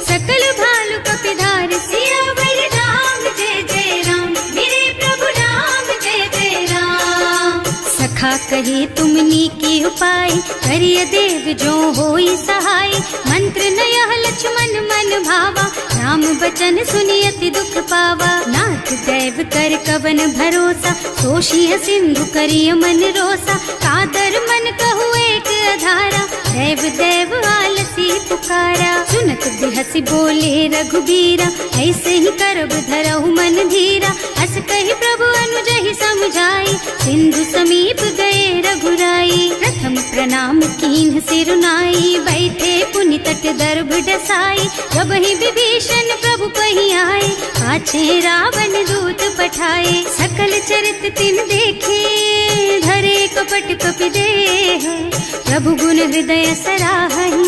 A: सकल भालु कपिधार। सियावर राम जय जय राम, मेरे प्रभु राम जय जय राम। सखा कही तुमनी की उपाय, करिय देव जो होई सहाय। मंत्र नयह लक्ष्मण मन भावा, राम बचन सुनि अति दुख पावा। नाथ दैव कर कवन भरोसा, सोषिय सिंधु करिय मन रोसा। कादर मन कहु एक अधारा, देव देव आलसी पुकारा। सुनत बिहसी बोले रघुबीरा, ऐसे ही करब धरहु मन धीरा। अस कहि प्रभु अनुजहि समझाई, सिंधु समीप गए रघुराई। प्रथम प्रणाम कीन्ह सिर नाई, बैठे पुनि तट दर्भ डसाई। जब ही विभीषण प्रभु कहि आए, पाछे रावण दूत पठाए। सकल चरित तिन देखे, धरे कपट कपि देह। प्रभु गुण हृदय सराहहि,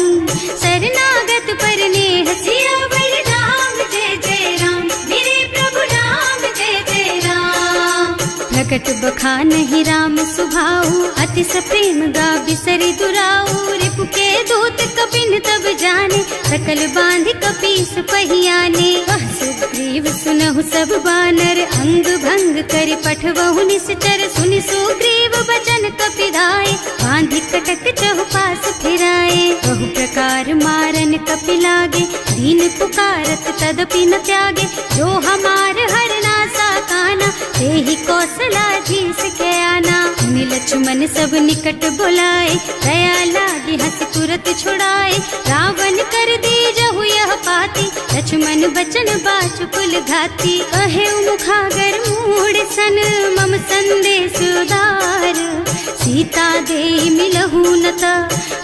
A: शरणागत पर नेह। सियावर राम जय जय राम, मेरे प्रभु राम जय जय राम। प्रकट बखानहि राम सुभाऊ, अति सप्रेम गा बिसरि दुराऊ। रिपु के दूत कपिन तब जाने, सकल बांध कपीस पहियाने। वह सुग्रीव सुनहु सब बानर, अंग भंग करि पठवहु निश्चर। सुनि सुग्रीव बचन कपिधाय, बांधि कटक चहुपास फिराए। बहु प्रकार मारन कपि लागे, दीन पुकारत तदपि न त्यागे। जो हमार हरना साकाना, तेहि कौशलाधीश के आना। मुनि लक्ष्मण सब निकट बुलाए, दया लागी हंस तुरत छुड़ाए। रावण कर दीजहु यह पाती, लक्ष्मण बचन बाचु कुल घाती। कहे मुखागर मूढ़ सन, मम संदेश उदार। सीता दे मिलहु न ता,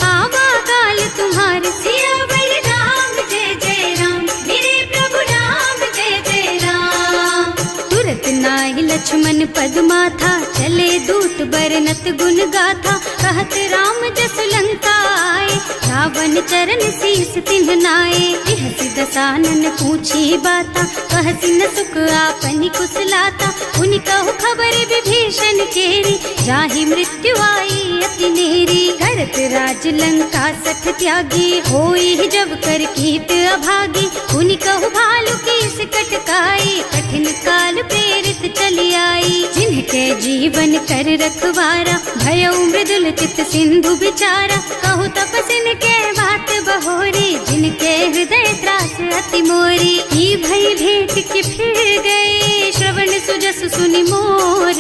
A: आवा काल तुम्हार। सियावर राम जय जय राम, मेरे प्रभु राम जय जय राम। तुरत नाहि लक्ष्मण पद माथा, चले दूत बरनत गुण गाथा। कहत राम जस लंका आए, रावण चरण शीस तिन्ह नाए। बिहसि दसानन पूछी बाता, कहसि न सुख आपनि कुशलाता। उनि कहु खबर विभीषण केरी, जाहि मृत्यु आई अति नेरी। करत राज लंका सठ त्यागी, होई जब कर कीट अभागी। उनि कहु भालु कीस कटकाई, कठिन काल प्रेरित चली आई। जिनके जीवन कर रखवारा, भयउ मृदुल चित सिंधु बिचारा। कहु तपसिन के बात बहोरी, जिनके हृदय त्रास अति मोरी। ई भई भेंट के फिर गए, श्रवण सुजस सुनि मोर।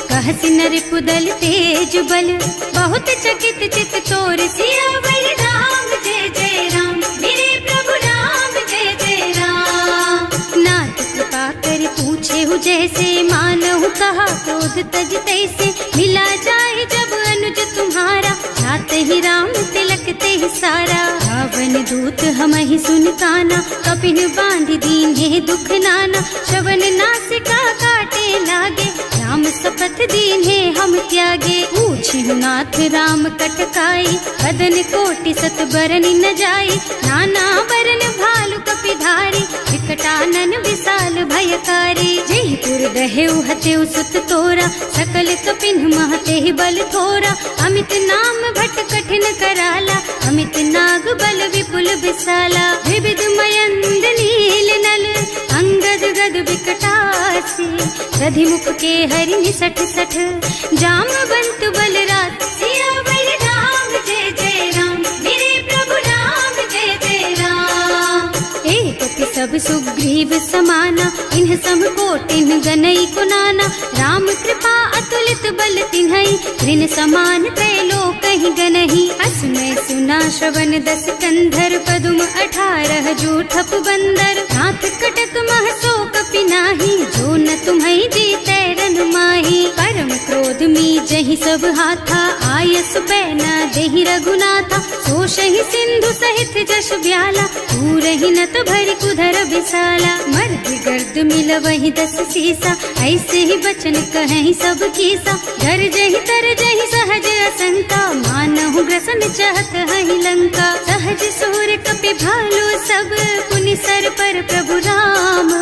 A: कहसि नर कुदल तेज बल, बहुत चकित चित तोर। सियावर राम जय जय राम, मेरे प्रभु राम जय जय राम। नाथ कृपा कर पूछे हु जैसे, मानहु कहा क्रोध तज तैसे। मिला जाए जब अनुज तुम्हारा, जात ही राम तिलक ते सारा। रावण दूत हमहि सुन काना, कपिन बांधि दीन्हे दुख नाना। श्रवण नासिका काटे लागे, राम शपथ दीन्हे हम त्यागे। पूछिहु नाथ राम कटकाई, बदन कोटि सत बरनि न जाई। नाना बरन भालु कपिधारी, विकटानन विशाल भयकारी। जयपुर दहेउ हतेउ सुत तोरा, सकल कपिन महते बल थोरा। अमित नाम भट कठिन कराला, अमित नाग बल विपुल विशाला। विविध मयंद नील नल, अंगद गद विकटासी। दधिमुख के हरि निसठ सठ, जामवंत बलराज। सियावर राम जय जय राम, मेरे प्रभु राम जय जय राम। एक सब सुग्रीव समाना, इन्ह सम कोटिन गनई कुनाना। राम कृपा अतुलित बल तिन्हई, ऋण समान त्रैलोकहि गनहि। असमय सुना श्रवण दस कंधर, पदुम 18 जूठप बंदर। नाथ कटक नाही, जो न तुम्हें जीते रन माही। परम क्रोध मी जही सब हाथा, आयस बैना देहि रघुनाथा। सोशहि सिंधु सहित जश ब्याला, पूरहि नत भरि कुधर बिसाला। मर्द गर्द मिल वही 10 सीसा, ऐसे ही बचन कहीं सब कीसा। डर जही तर जही सहज असंका, मानहु ग्रसन चाहत हहि लंका। सहज सूर कपि भालू सब, पुनि सर पर प्रभु राम।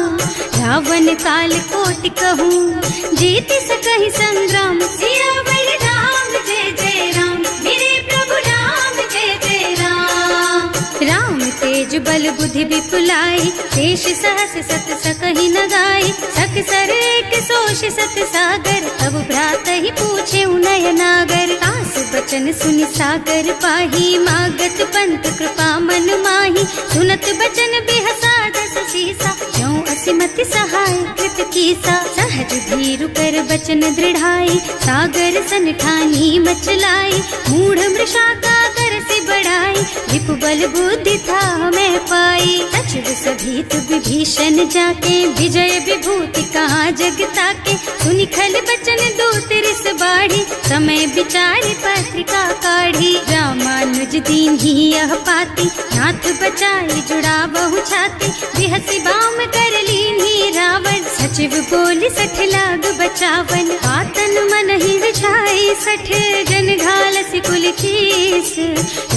A: रावण काल कोटि कहूँ, जीत सकहि संग्राम। सियावर राम जय जय राम, मेरे प्रभु राम जय जय राम। राम तेज बल बुद्धि विपुलाई, शेष सहस सत सकहि न गाई। सक सर एक सोष सत सागर, तब भ्रात ही पूछे उनय नागर। आस बचन सुनि सागर पाही, मागत पंत कृपा मन माही। सुनत बचन बिहसा 10 सीसा, ज्यों असिमति सहाय कृत कीसा। सहज धीरु कर बचन दृढ़ाई, सागर सन ठानी मचलाई। मूढ़ मृषा का कर से बढ़ाई, विपु बल बुद्धि था मैं पाई। सचिव सभीत विभीषण जाके, विजय विभूति कहाँ जग ताके। सुनि खल बचन दूत रिस बाढ़ी, समय विचारि पत्रिका काढ़ी। रामानुज दीन ही यह पाती, नाथ बचाई जुड़ा बहु छाती। बिहसी बाम कर लीन्ही रावण, सचिव बोली 60 लाग बचावन। आतन मन ही विछाई 60, जन घालसी कुल कीस।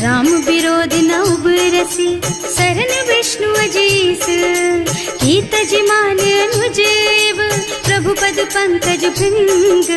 A: राम विरोध न उबरसी, शरण विष्णु अजीस। कीत जिमान अनुजेव, प्रभु पद पंकज भृंग।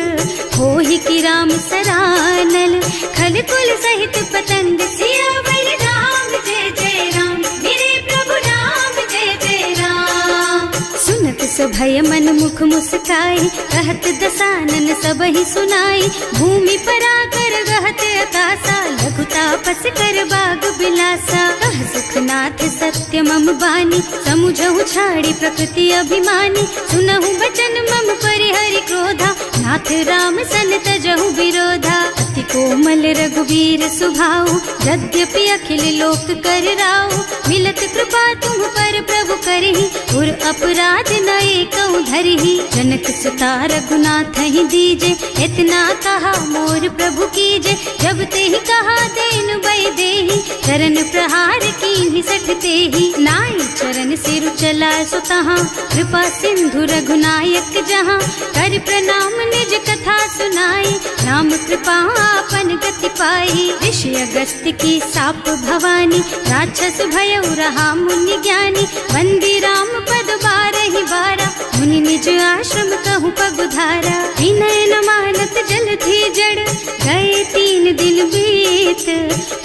A: होहि की राम सरानल, खल कुल सहित पतंग। सियावर राम जय जय राम, मेरे प्रभु राम जय जय राम। सुनत सभय मन मुख मुस्काई, कहत दसानन सब ही सुनाई। भूमि पराकर गहत अकासा, लघु तापस कर बाग बिलासा। कह सुखनाथ सत्य मम बानी, समुझहु छाड़ी प्रकृति अभिमानी। सुनहु बचन मम परिहरि क्रोधा, नाथ राम सन तजहु विरोधा। अति कोमल रघुवीर सुभाऊ, यद्यपि अखिल लोक कर राऊ। मिलत कृपा तुम पर प्रभु करहि, और अपराध न एकौ धरहि। जनक सुता रघुनाथ ही दीजे, इतना कहा मोर प्रभु कीजे। जब ते ही कहा देन बई देहि, चरण प्रहार कीन्हि 60 तेहि। नाई चरण सिरु चला सुतहाँ, कृपा सिंधु रघुनायक जहाँ। कर प्रणाम निज कथा सुनाई, राम कृपा आपन गति पाई। ऋषि अगस्त्य की साप भवानी, राक्षस भयउ रहा मुनि ज्ञानी। वंदी राम पद 12 बारा, मुनि निज आश्रम कहूँ पगुधारा। विनय न मानत जल थी जड़, गए 3 दिन बीत।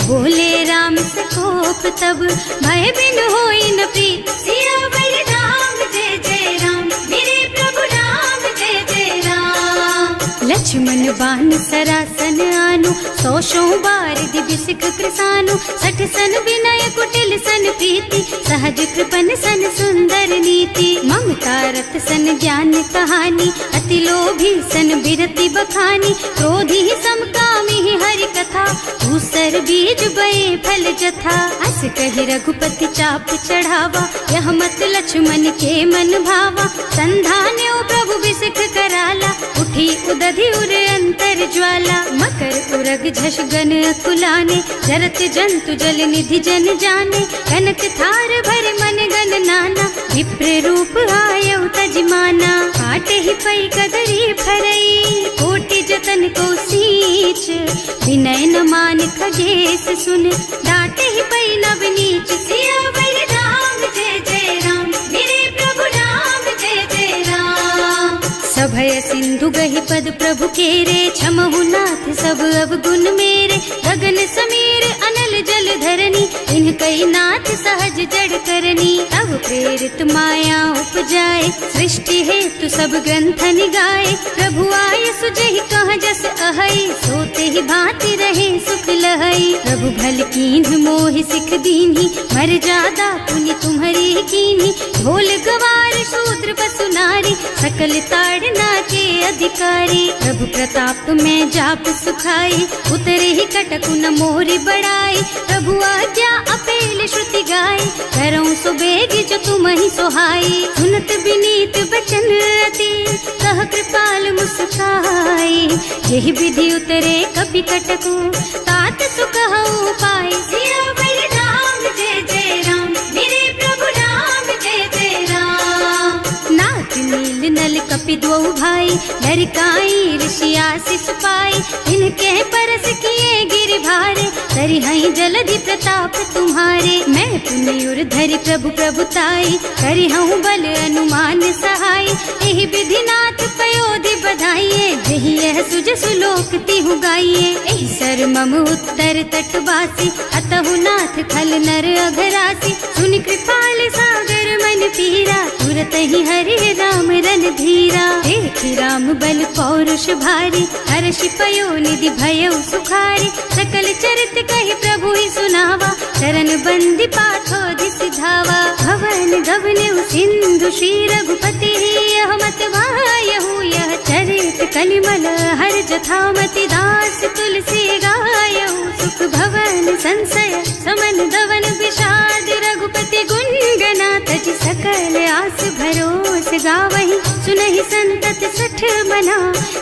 A: बोले राम सकोप तब, भय बिन होई न प्रीत। सियावर राम जय जय राम, मेरे प्रभु राम जय जय राम। लक्ष्मण बान सरासन आनु, 100 बार दिव्य सिख कृसानु। 60 सन विनय कुटिल सन प्रीति, सहज कृपन सन सुंदर नीति। ममता रत सन ज्ञान कहानी, अति लोभी सन बिरति बखानी। क्रोधी ही समकामी ही हरि कथा, दूसर बीज बये फल जथा। अस कहि रघुपति चाप चढ़ावा, यह मत लक्ष्मण के मन भावा। संधान्यो प्रभु बिसिख कराला, उठी उदधि उर अंतर ज्वाला। मकर उरग झष गन अकुलाने, जरत जंतु जल निधि जन जाने। कनक थार भर मन गन नाना, विप्र रूप आयउ तजमाना। काटे ही पई कदरी फरई, कोटि जतन को सींच। विनय न मान खगेश सुन, डांटे ही पई नव नीच। सियावर राम जय जय राम, मेरे प्रभु राम जय जय राम। सभय सिंधु गहि पद प्रभु केरे, क्षमहु नाथ सब अवगुण मेरे। गगन समीर अनल जल धरनी, इन्ह कई नाथ सहज जड़ करनी। तब प्रेरित माया उपजाए, सृष्टि हेतु सब ग्रंथ निगाए। प्रभु आय सुजहि कह जस अहै, सोते ही भांति रहे सुख लहै। प्रभु भल कीन्ह मोहि सिख दीन्ही, मर्यादा पुनि तुम्हरी कीन्ही। ढोल गवार शूद्र पशु नारी, सकल ताड़ना के अधिकारी। प्रभु प्रताप में जाप सुखाई, उतरे ही कटकु न मोरी बढ़ाई। प्रभु आज्ञा अपेल श्रुति गाय, करऊं सो बेग जो तुम ही सोहाई। सुनत विनीत बचन अति, कह कृपाल मुस्काई। यही विधि उतरे कपि कटकु, तात सुख हऊ पाई। सियावर राम जय जय राम, मेरे प्रभु राम जय जय राम। नाथ नील नल कपि द्वौ भाई, लरिकाई ऋषि आशीष पाई। इनके परस किए गिर भारे, तरि हई जलधि प्रताप तुम्हारे। मैं पुण्य धरि प्रभु प्रभुताई, करि हूँ बल अनुमान सहाय। यही विधि नाथ पयोधि बधाइए, जही यह सुज सुलोक तिहु गाइए। एहि सर मम उत्तर तटवासी, अतहु नाथ खल नर अघरासी। सुनि कृपाल सागर मन पीरा, तुरत ही हरे राम रन धीरा। देखि राम बल पौरुष भारी, हर्ष पयो निधि भयो सुखारी। सकल चरित कहि प्रभु ही सुनावा, चरण बंदी पाथोधि सिधावा। भवन गवनेउ सिंधु श्री रघुपति, यह मत वायहु यह चरित कलिमल हर जथामति। दास तुलसी गायहु, सुख भवन संशय समन दवन विषाद। रघुपति गुण गना तज सकल आस भरोस गावहि। सुनहि संतत सठ मना,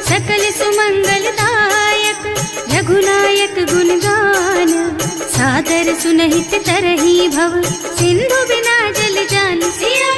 A: सकल सुमंगल दायक। रघुनायक गुण गान, सादर सुनहित तरही भव। सिंधु बिना जल जान, सिया